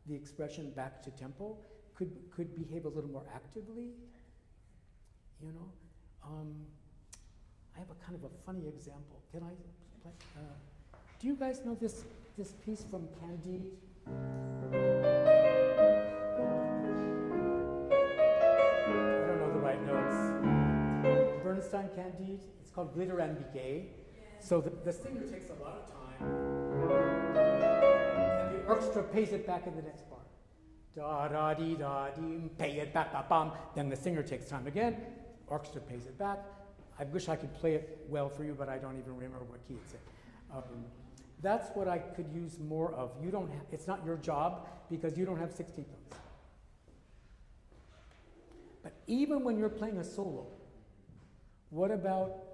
the expression back to tempo could behave a little more actively, you know. I have a kind of a funny example. Can I play? Do you guys know this piece from Candide? I don't know the right notes. Bernstein Candide. It's called Glitter and Be Gay. So the singer takes a lot of time, and the orchestra pays it back in the next bar. Da da dee da dee, pay it back, ba bam. Then the singer takes time again, orchestra pays it back. I wish I could play it well for you, but I don't even remember what key it's in. That's what I could use more of. You don't. It's not your job because you don't have 16th notes. But even when you're playing a solo, what about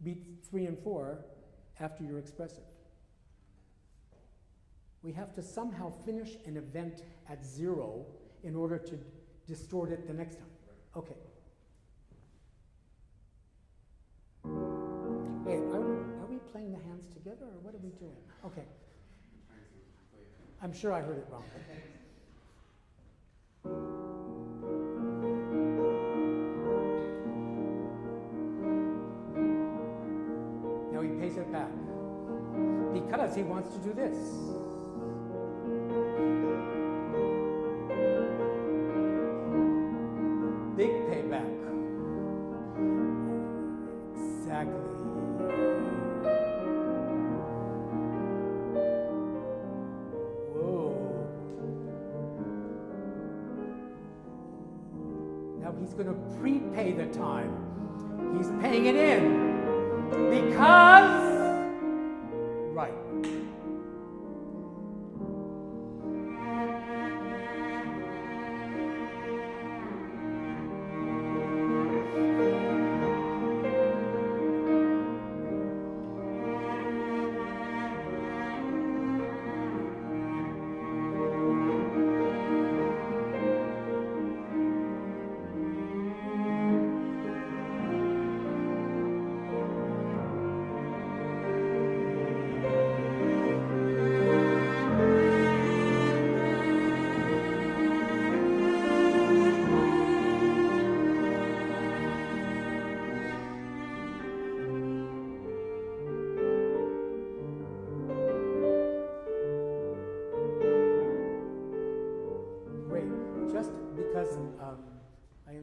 beats 3 and 4 after you're expressive? We have to somehow finish an event at 0 in order to distort it the next time. Okay. Wait, are we playing the hands together or what are we doing? Okay. I'm sure I heard it wrong. Now he pays it back because he wants to do this. Big payback. Exactly. Whoa. Now he's going to prepay the time. He's paying it in because, right.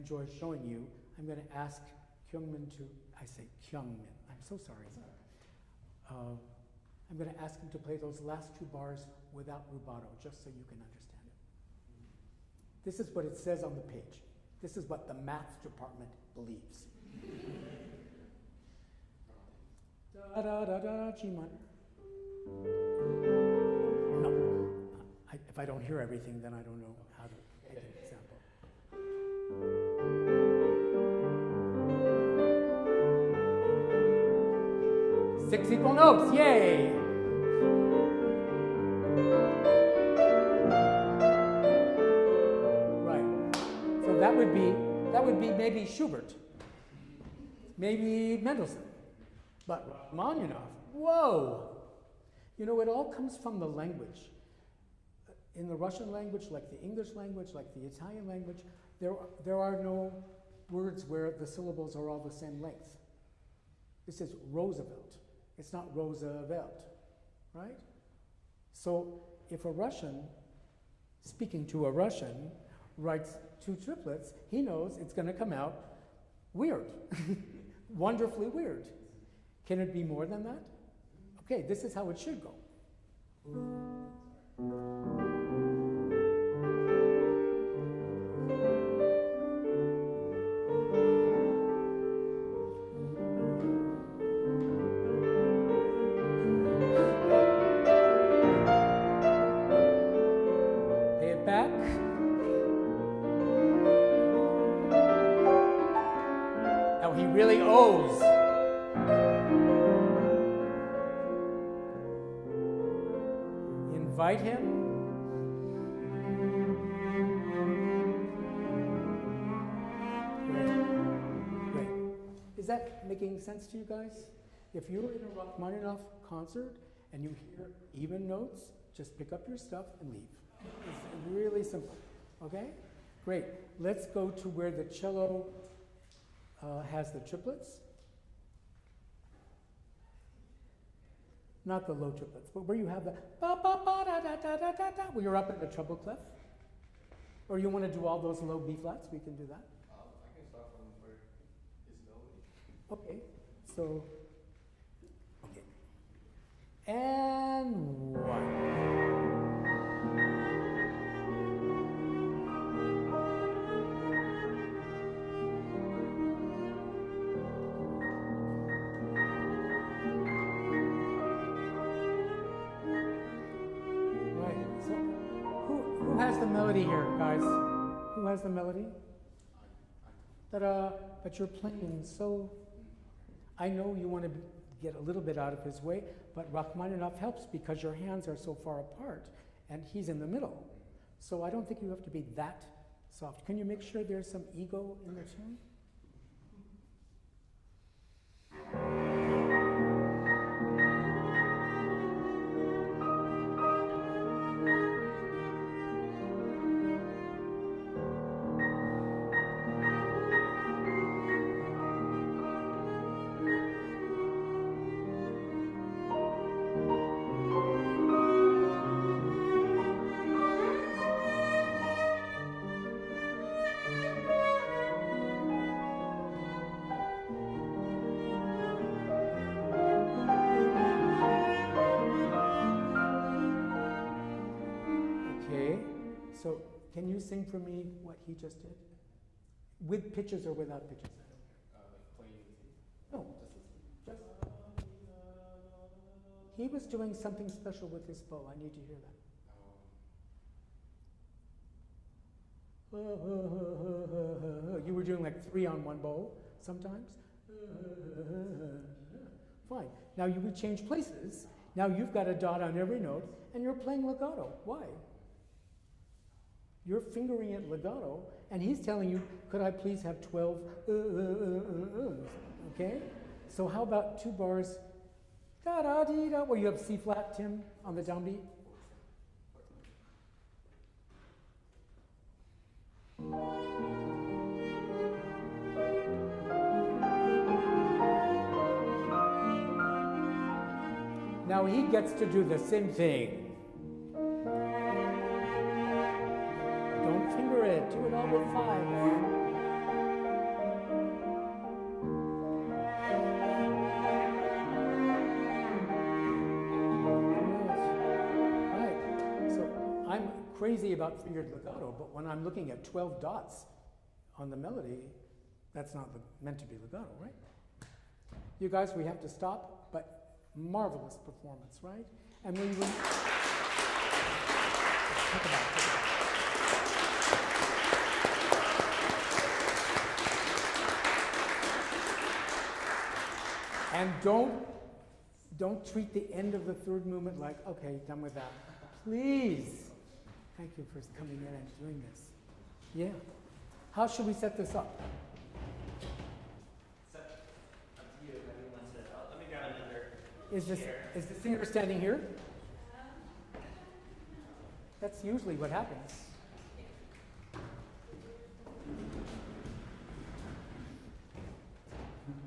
enjoy showing you, I'm going to ask Kyungmin to, I say Kyungmin, I'm so sorry. I'm going to ask him to play those last two bars without rubato, just so you can understand it. This is what it says on the page. This is what the math department believes. Da da da da, G minor. No, if I don't hear everything, then I don't know how to make an example. Six equal notes, yay! Right. So that would be maybe Schubert, maybe Mendelssohn, but Rachmaninoff. Whoa! You know, it all comes from the language. In the Russian language, like the English language, like the Italian language, there are no words where the syllables are all the same length. This is Roosevelt. It's not Roosevelt, right? So if a Russian, speaking to a Russian, writes two triplets, he knows it's going to come out weird, wonderfully weird. Can it be more than that? Okay, this is how it should go. Pay it back. Now he really owes. Invite him. Great. Is that making sense to you guys? If you're in a Rachmaninoff concert and you hear even notes, just pick up your stuff and leave. It's really simple. Okay? Great. Let's go to where the cello has the triplets. Not the low triplets, but where you have the ba ba ba da da da da da da, where you're up in the treble clef. Or you want to do all those low B flats, we can do that. I can start from where is melody. Okay, so, okay. And one. Who has the melody here, guys? Who has the melody? Ta-da! But you're playing so... I know you want to get a little bit out of his way, but Rachmaninoff helps because your hands are so far apart, and he's in the middle. So I don't think you have to be that soft. Can you make sure there's some ego in the tune? So can you sing for me what he just did? With pitches or without pitches? No, just. He was doing something special with his bow. I need to hear that. You were doing like 3 on one bow sometimes? Fine. Now you would change places. Now you've got a dot on every note and you're playing legato. Why? You're fingering it legato, and he's telling you, could I please have 12 okay? So how about 2 bars, da-da-dee-da, where you have C flat, Tim, on the downbeat? Now he gets to do the same thing. Don't finger it, do it all with 5. crazy about fingered legato, but when I'm looking at 12 dots on the melody, that's not meant to be legato, right? You guys, we have to stop, but marvelous performance, right? And we will... Think about it. And don't treat the end of the third movement like, okay, done with that. Please. Thank you for coming in and doing this. Yeah. How should we set this up? So, up to you. How do you want to set it up? Let me grab another chair. Is the singer standing here? That's usually what happens.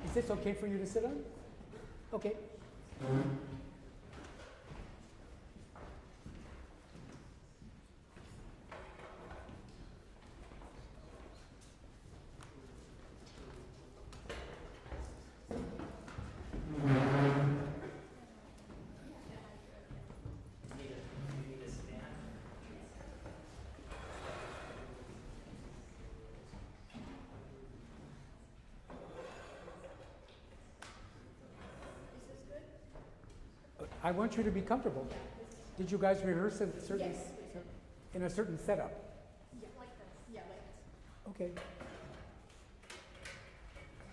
Is this okay for you to sit on? Okay. I want you to be comfortable. Did you guys rehearse in a certain setup? Yeah, like this. Yeah, like this.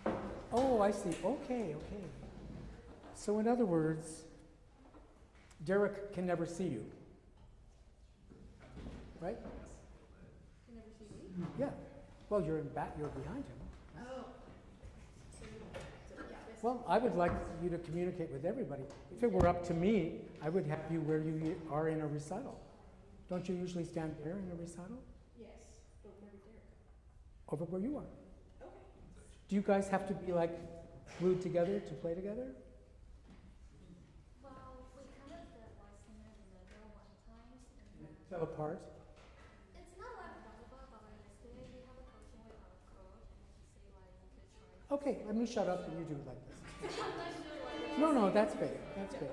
Okay. Oh, I see. Okay. So in other words, Derek can never see you. Right? Can never see me? Yeah. Well, you're behind him. Oh. So yeah, this. Well, I would like you to communicate with everybody. If it were up to me, I would have you where you are in a recital. Don't you usually stand there in a recital? Yes, but never there. Over where you are. Okay. Do you guys have to be like glued together to play together? Well, we kind of did like singer in the middle one times, and then Fell apart? it's not like blah, but like yesterday we have a coaching with our coach, and he say like you could try. Okay, let me shut up and you do it like this. Sometimes you like. No, that's big. That's big.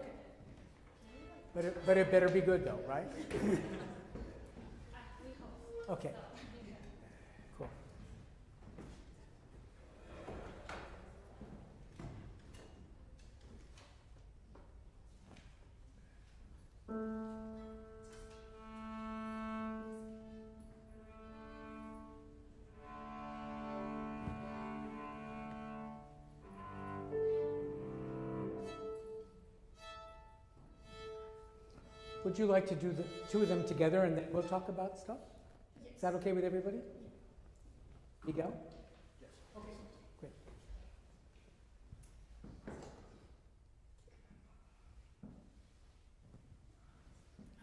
But it better be good though, right? We hope. Okay. Cool. Would you like to do the two of them together and then we'll talk about stuff? Yes. Is that okay with everybody? Miguel? Yes. Okay, great.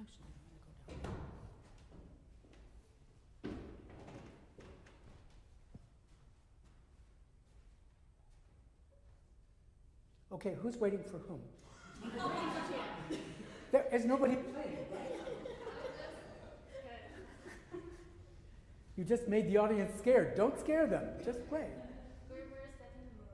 Actually, I'm going to go down. Okay, who's waiting for whom? There is nobody playing. You just made the audience scared. Don't scare them. Just play. We're setting the mood.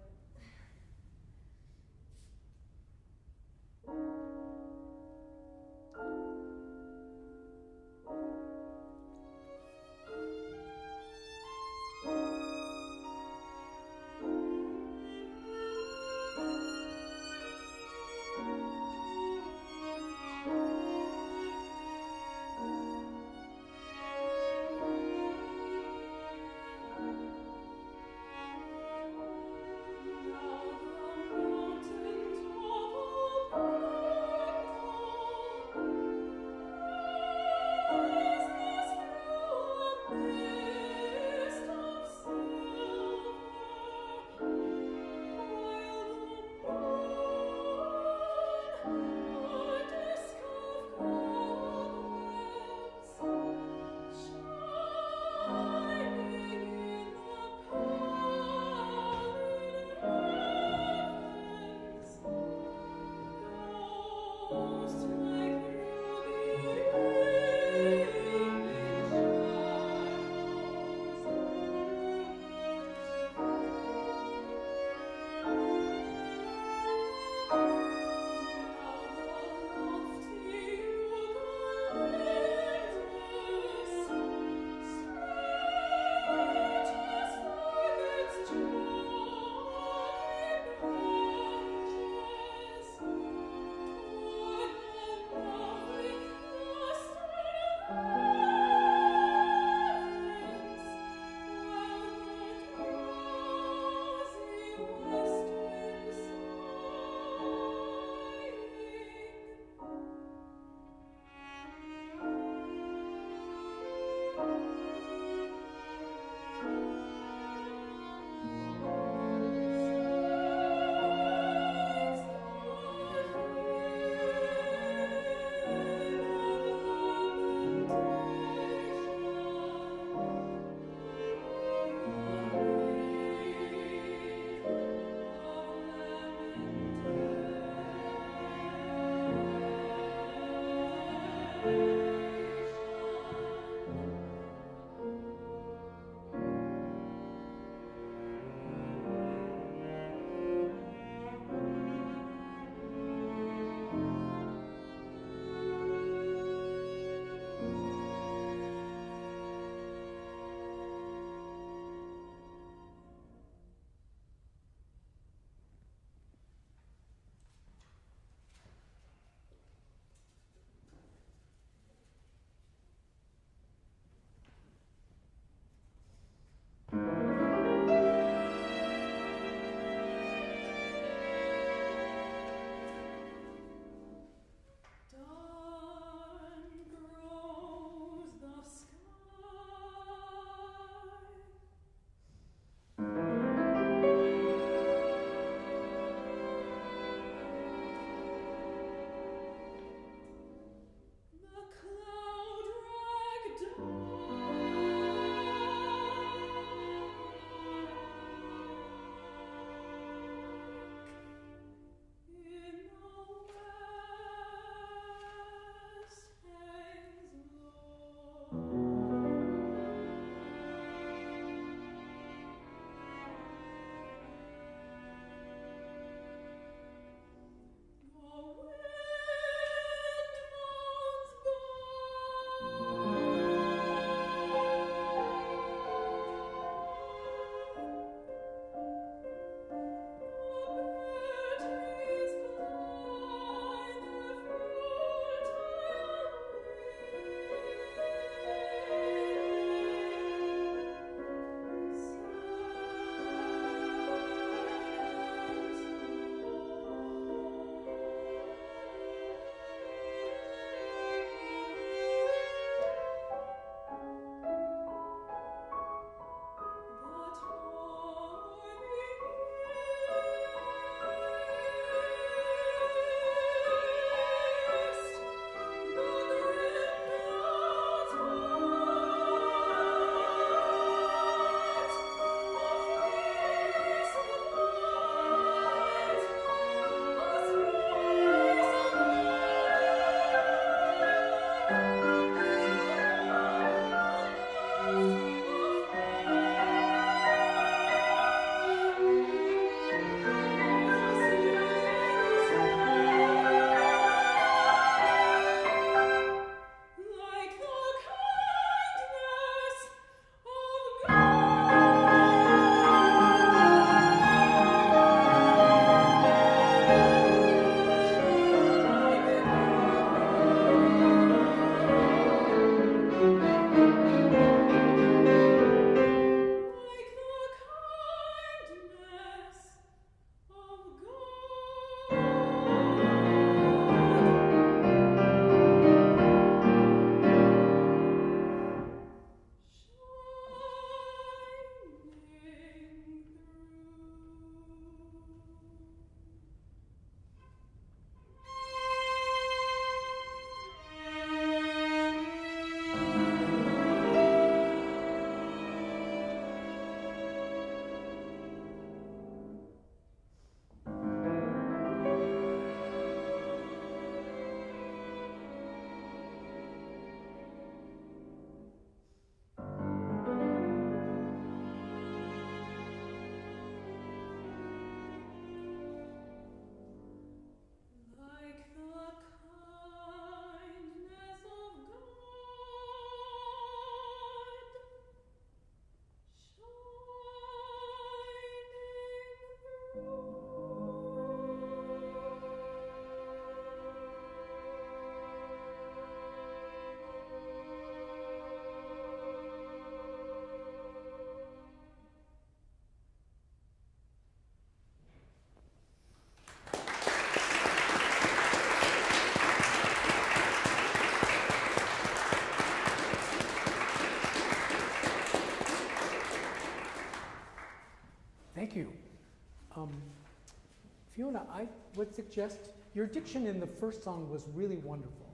would suggest your diction in the first song was really wonderful.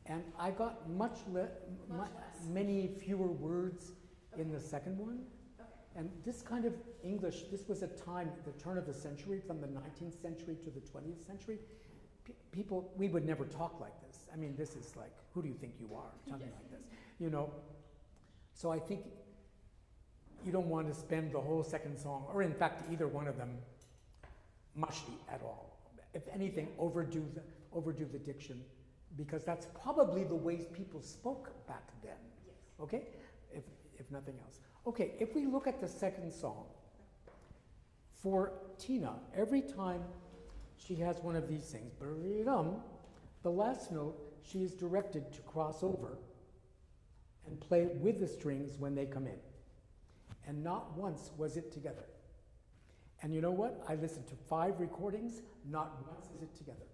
And I got many fewer words in the second one. Okay. And this kind of English, this was a time, the turn of the century, from the 19th century to the 20th century. People, we would never talk like this. I mean, this is like, who do you think you are, talking like this, you know? So I think you don't want to spend the whole second song, or in fact, either one of them, mushy at all. If anything, overdo the diction, because that's probably the ways people spoke back then. Yes. Okay? If nothing else. Okay, if we look at the second song, for Tina, every time she has one of these things, the last note, she is directed to cross over and play with the strings when they come in. And not once was it together. And you know what? I listened to 5 recordings, not once is it together.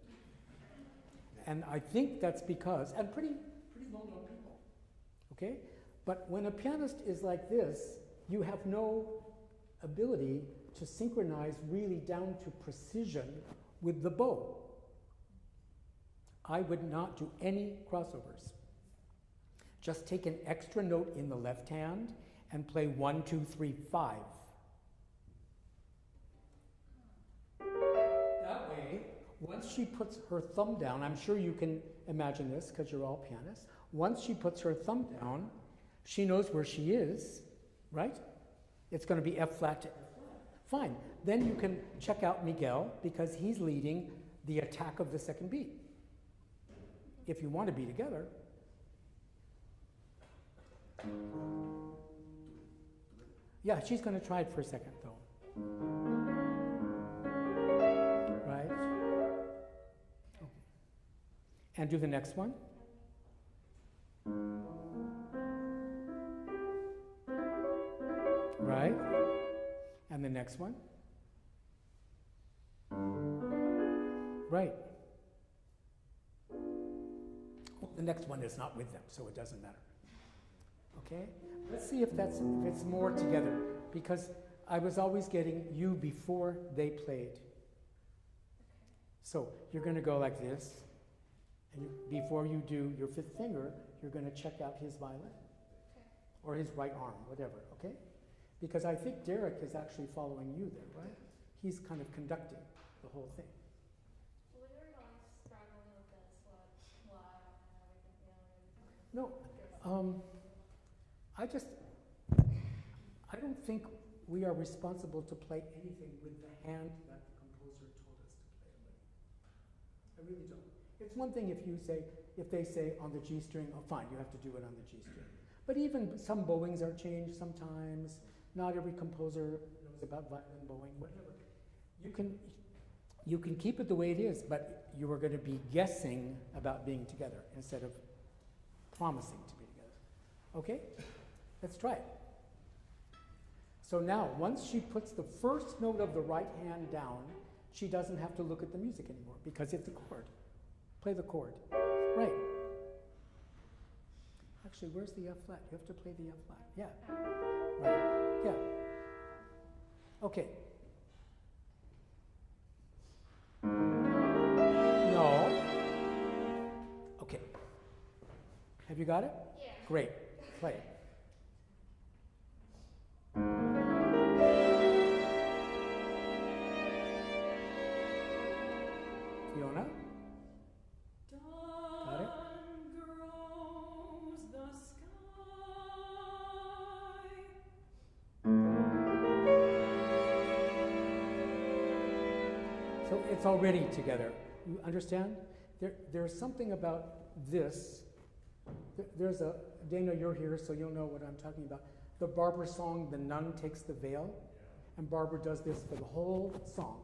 And I think that's because, and pretty well-known people, okay? But when a pianist is like this, you have no ability to synchronize really down to precision with the bow. I would not do any crossovers. Just take an extra note in the left hand and play 1, 2, 3, 5. That way, once she puts her thumb down, I'm sure you can imagine this because you're all pianists. Once she puts her thumb down, she knows where she is, right? It's going to be F flat to F flat. Fine. Then you can check out Miguel because he's leading the attack of the second beat. If you want to be together. Yeah, she's going to try it for a second though. Right? Okay. And do the next one. Right? And the next one. Right. Well, the next one is not with them, so it doesn't matter. Okay? Let's see if it's more together, because I was always getting you before they played. So you're going to go like this, and before you do your 5th finger, you're going to check out his violin, or his right arm, whatever, okay? Because I think Derek is actually following you there, right? He's kind of conducting the whole thing. We were like struggling with this, why and everything, No, I don't think we are responsible to play anything with the hand that the composer told us to play it with. I really don't. It's one thing if they say on the G string, oh fine, you have to do it on the G string. But even some bowings are changed sometimes. Not every composer knows about violin bowing, whatever. You can keep it the way it is, but you are going to be guessing about being together instead of promising to be together. Okay? Let's try it. So now, once she puts the first note of the right hand down, she doesn't have to look at the music anymore because it's a chord. Play the chord. Right. Actually, where's the F flat? You have to play the F flat. Yeah. Right. Yeah. Okay. No. Okay. Have you got it? Yeah. Great. Play it. Fiona? Got it? Grows the sky. So it's already together. You understand? There's something about this. There's a, Dana, you're here, so you'll know what I'm talking about. The Barbara song, The Nun Takes the Veil, and Barbara does this for the whole song,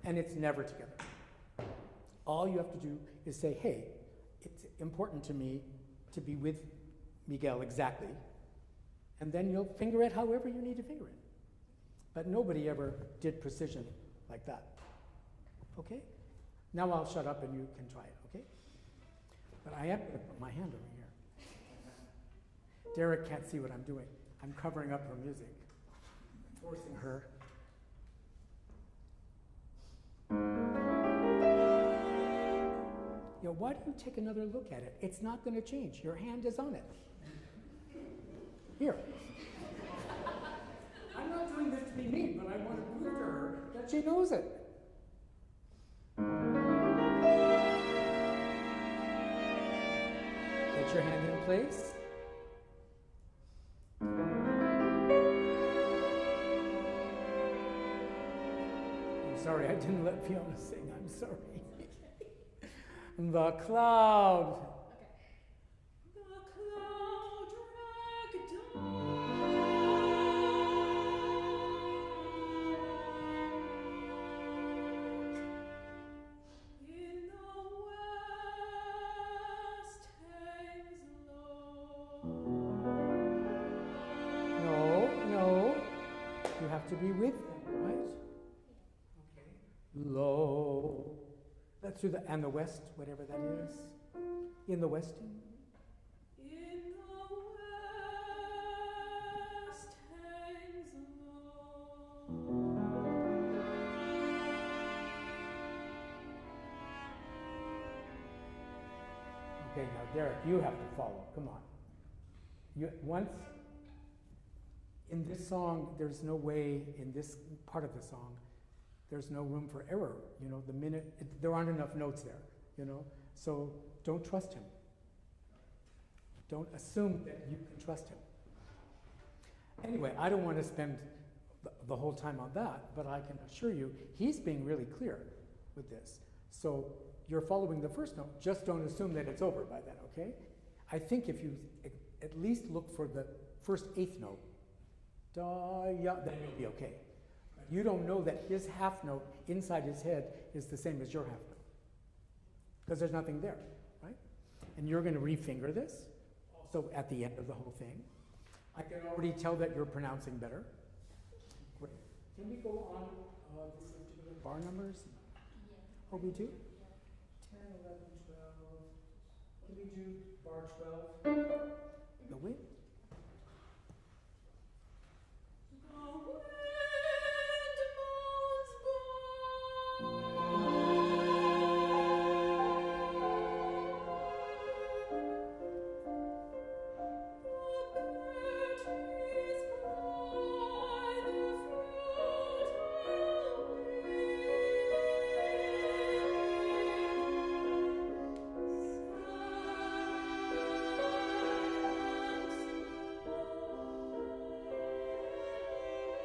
and it's never together. All you have to do is say, hey, it's important to me to be with Miguel exactly, and then you'll finger it however you need to finger it. But nobody ever did precision like that. Okay? Now I'll shut up and you can try it, okay? But I am going to put my hand over here. Derek can't see what I'm doing. I'm covering up her music, forcing her. why don't you take another look at it? It's not going to change. Your hand is on it. Here. I'm not doing this to be mean, but I want to prove to her that she knows it. Get your hand in place. I'm sorry, I didn't let Fiona sing. I'm sorry. The cloud. The cloud dragged down in the west hangs low. No. You have to be with them, right? Okay. Low. Let's do the, and the west, whatever that is. In the westing. In the west hangs low. Okay, now Derek, you have to follow. Come on. Once in this song, there's no way in this part of the song, there's no room for error. The minute there aren't enough notes there. So don't trust him. Don't assume that you can trust him. Anyway, I don't want to spend the whole time on that, but I can assure you he's being really clear with this. So you're following the first note. Just don't assume that it's over by then. Okay? I think if you at least look for the first eighth note, da, ya, then you'll be okay. You don't know that his half note inside his head is the same as your half note. Because there's nothing there, right? And you're going to refinger this, also at the end of the whole thing. I can already tell that you're pronouncing better. Great. Can we go on this particular bar numbers? Oh, we do? 10, 11, 12. Can we do bar 12? The wind?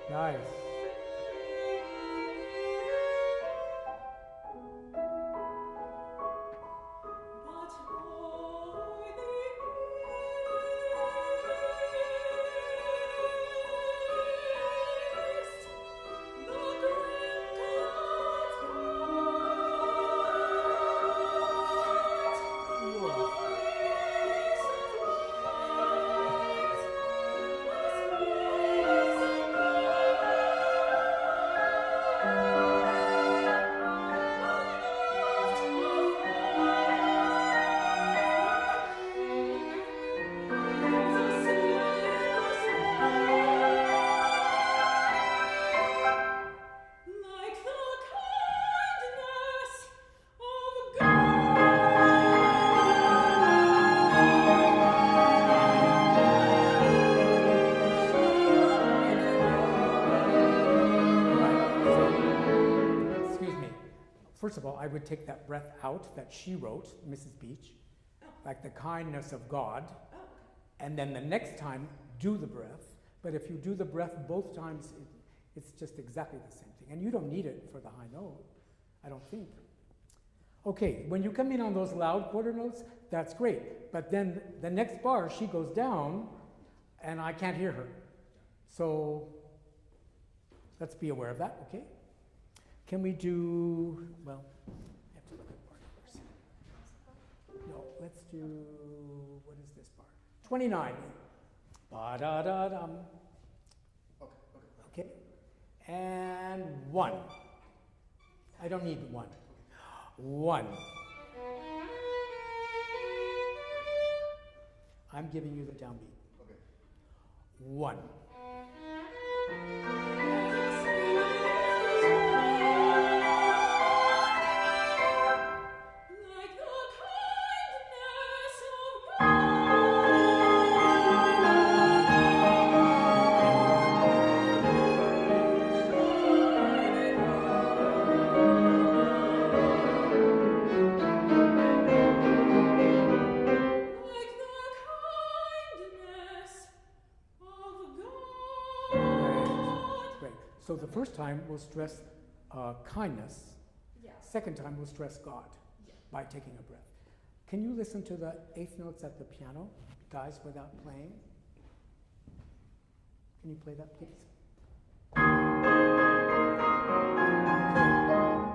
Nice. First of all, I would take that breath out that she wrote, Mrs. Beach, like the kindness of God, and then the next time, do the breath. But if you do the breath both times, it's just exactly the same thing. And you don't need it for the high note, I don't think. Okay, when you come in on those loud quarter notes, that's great. But then the next bar, she goes down, and I can't hear her. So let's be aware of that, okay? Can we do, well, I have to look at bar numbers. No, let's do, what is this bar? 29. Ba-da-da-dum. Okay. And 1. I don't need 1. 1. I'm giving you the downbeat. Okay. 1. So the first time we'll stress kindness. Yeah. Second time we'll stress God by taking a breath. Can you listen to the eighth notes at the piano, guys, without playing? Can you play that, please? Okay.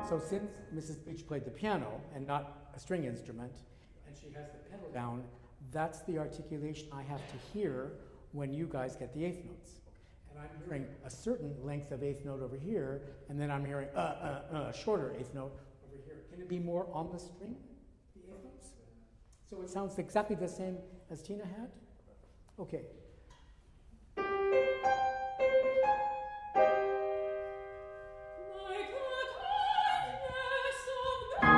So since Mrs. Beach played the piano and not a string instrument, and she has the pedal down, that's the articulation I have to hear when you guys get the eighth notes. And I'm hearing a certain length of eighth note over here, and then I'm hearing a shorter eighth note over here. Can it be more on the string, the eighth notes? So it sounds exactly the same as Tina had? Okay. Like the kindness of God.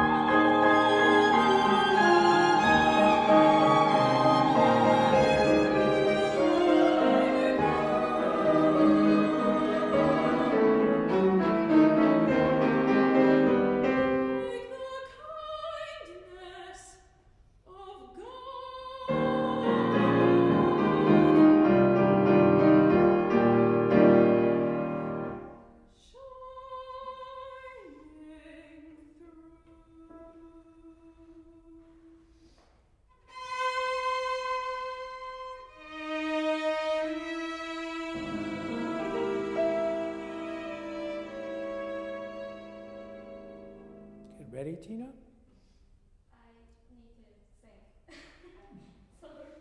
Ready, Tina? I need to sing. Sorry.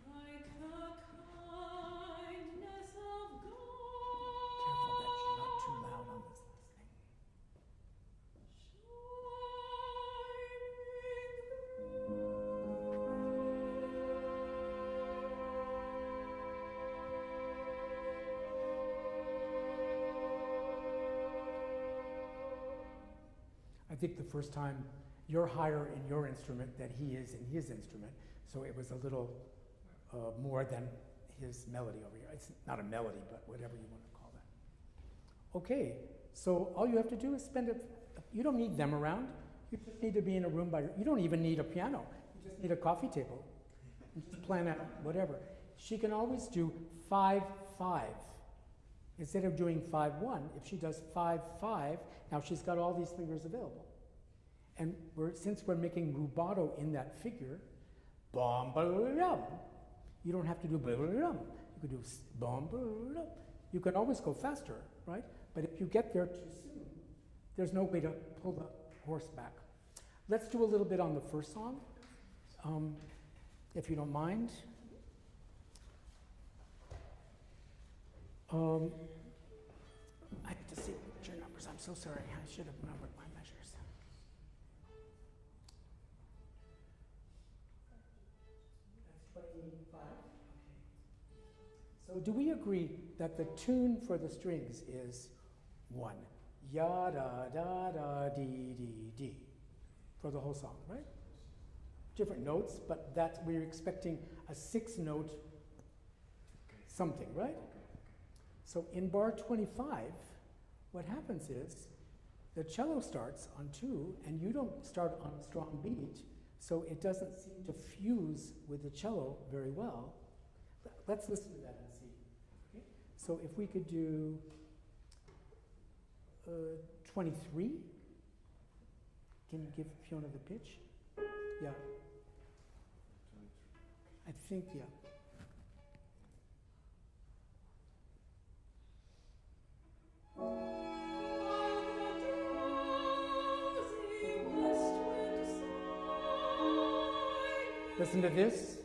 Like the kindness of Careful that you're not too loud on this last thing. I think the first time you're higher in your instrument than he is in his instrument, so it was a little more than his melody over here. It's not a melody, but whatever you want to call that. Okay, so all you have to do is spend it. You don't need them around. You just need to be in a room by. You don't even need a piano. You just need a coffee table. And just plan out whatever. She can always do 5-5. Instead of doing 5-1, if she does 5-5, now she's got all these fingers available. And since we're making rubato in that figure, bom ba-dum, you don't have to do ba-dum. You could do bom ba-dum. You can always go faster, right? But if you get there too soon, there's no way to pull the horse back. Let's do a little bit on the first song, if you don't mind. I have to see picture numbers. I'm so sorry. I should have numbered my measures. That's 25. Okay. So do we agree that the tune for the strings is 1? Ya da da da dee dee dee for the whole song, right? Different notes, but we're expecting a 6-note something, right? So in bar 25, what happens is the cello starts on 2, and you don't start on a strong beat, so it doesn't seem to fuse with the cello very well. Let's listen to that and see. Okay? So if we could do 23, can you give Fiona the pitch? Yeah. I think, yeah. Listen to this.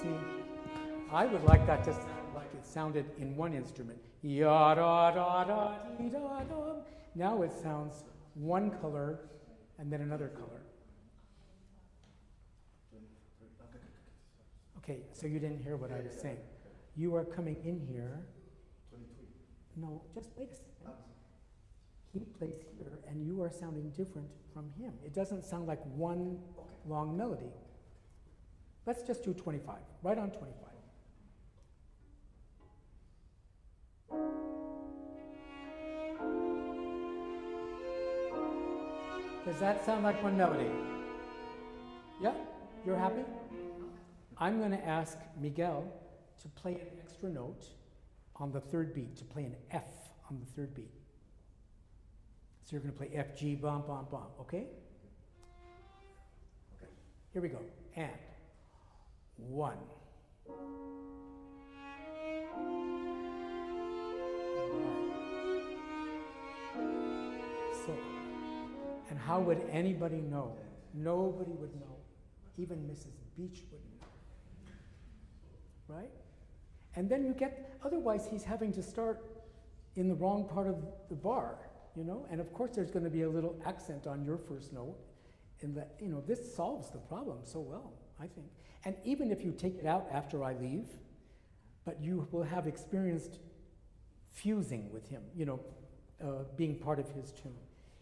See, I would like that to sound like it sounded in one instrument. Ya da da da dee da da. Now it sounds one color and then another color. Okay, so you didn't hear what I was saying. You are coming in here. No, just wait a second. He plays here, and you are sounding different from him. It doesn't sound like one long melody. Let's just do 25, right on 25. Does that sound like one melody? Yeah? You're happy? I'm going to ask Miguel to play an extra note on the third beat, to play an F on the third beat. So you're going to play F, G, bum, bum, bum, okay? Okay. Here we go. And 1. So, and how would anybody know? Nobody would know. Even Mrs. Beach wouldn't know. Right? And then you get, otherwise he's having to start in the wrong part of the bar, you know? And of course there's going to be a little accent on your first note. And that, you know, this solves the problem so well, I think. And even if you take it out after I leave, but you will have experienced fusing with him, you know, being part of his tune.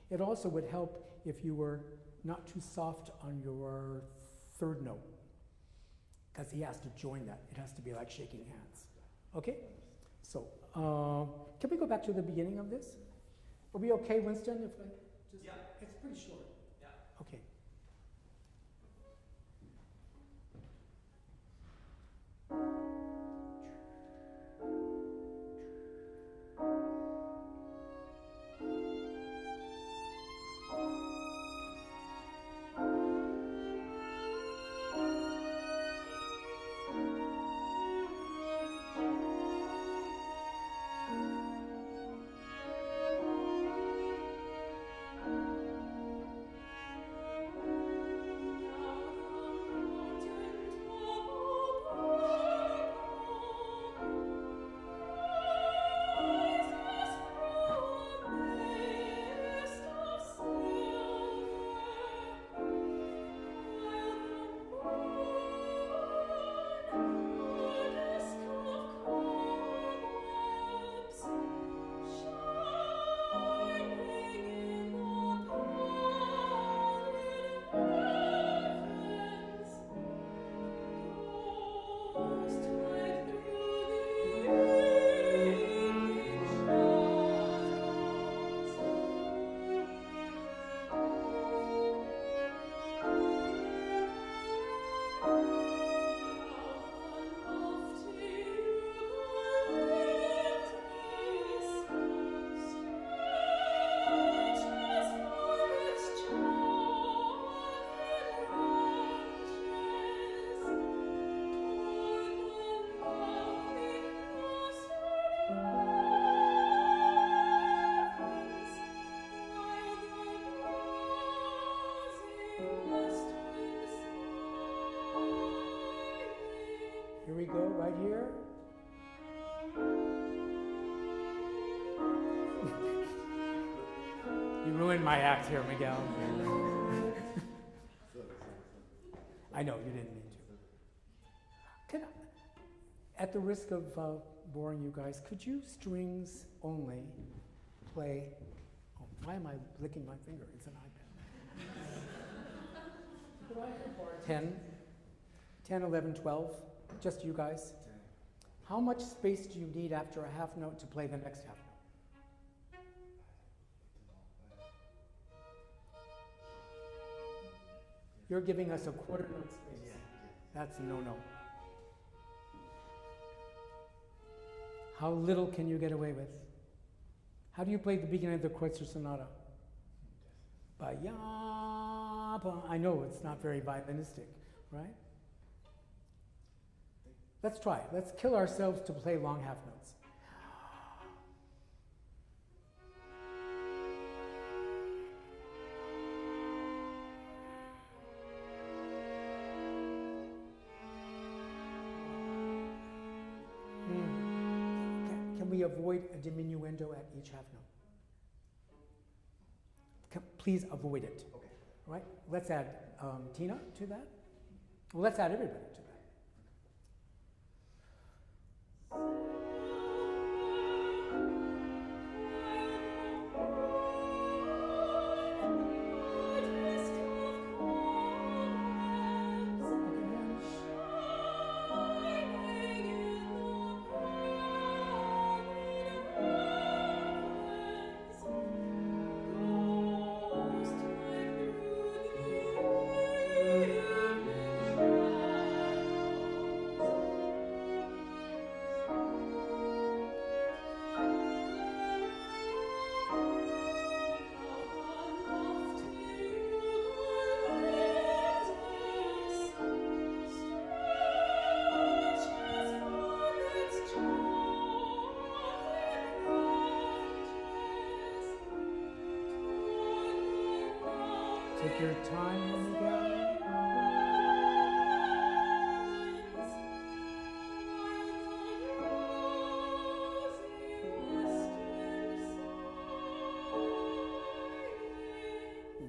It also would help if you were not too soft on your third note, because he has to join that. It has to be like shaking hands. Okay? So, can we go back to the beginning of this? Are we okay, Winston? If I just, Yeah. It's pretty short. Yeah. Okay. Here we go, right here. You ruined my act here, Miguel. I know, you didn't mean to. At the risk of boring you guys, could you strings only play, oh, why am I licking my finger? It's an iPad. Could I have bar 10, 11, 12? Just you guys? How much space do you need after a half note to play the next half note? You're giving us a quarter note space. That's a no-no. How little can you get away with? How do you play the beginning of the Kreutzer Sonata? Ba-ya, ba. I know it's not very violinistic, right? Let's try it. Let's kill ourselves to play long half notes. Can we avoid a diminuendo at each half note? Please avoid it. Okay. Right? Let's add Tina to that. Well, let's add everybody to that. Take your time, Miguel.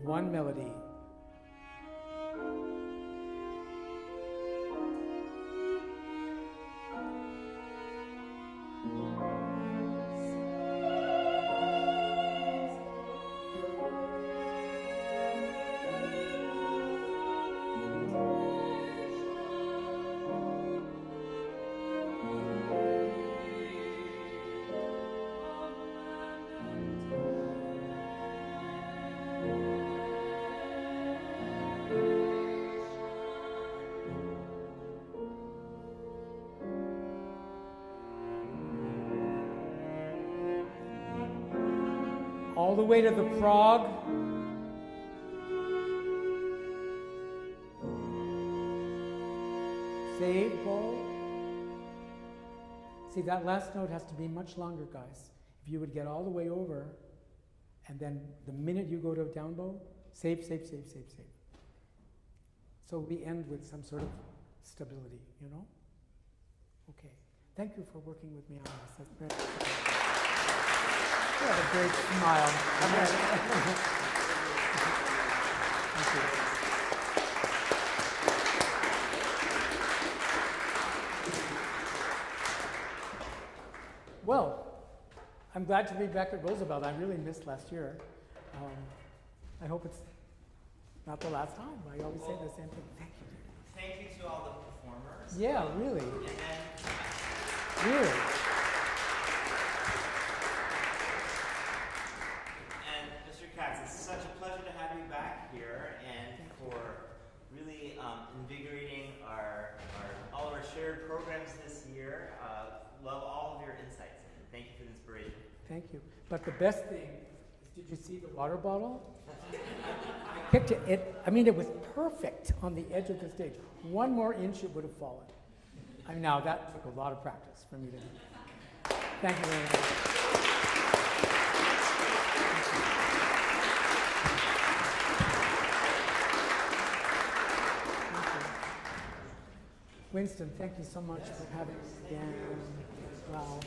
One melody. All the way to the frog. Save, bow. See, that last note has to be much longer, guys. If you would get all the way over, and then the minute you go to a down bow, save, save, save, save, save. So we end with some sort of stability, you know? Okay. Thank you for working with me on this. That's very You have a great smile. Thank you. Well, I'm glad to be back at Roosevelt. I really missed last year. I hope it's not the last time. I always say the same thing. Thank you. Thank you to all the performers. Yeah, really. And then, Really. and Mr. Katz, it's such a pleasure to have you back here and for really invigorating all of our shared programs this year. Love all of your insights and thank you for the inspiration. Thank you. But the best thing is, did you see the water bottle? I picked it. I mean, it was perfect on the edge of the stage. One more inch, it would have fallen. I mean, now that took a lot of practice for me to do. Thank you very much. Winston, thank you so much for having me again. Wow.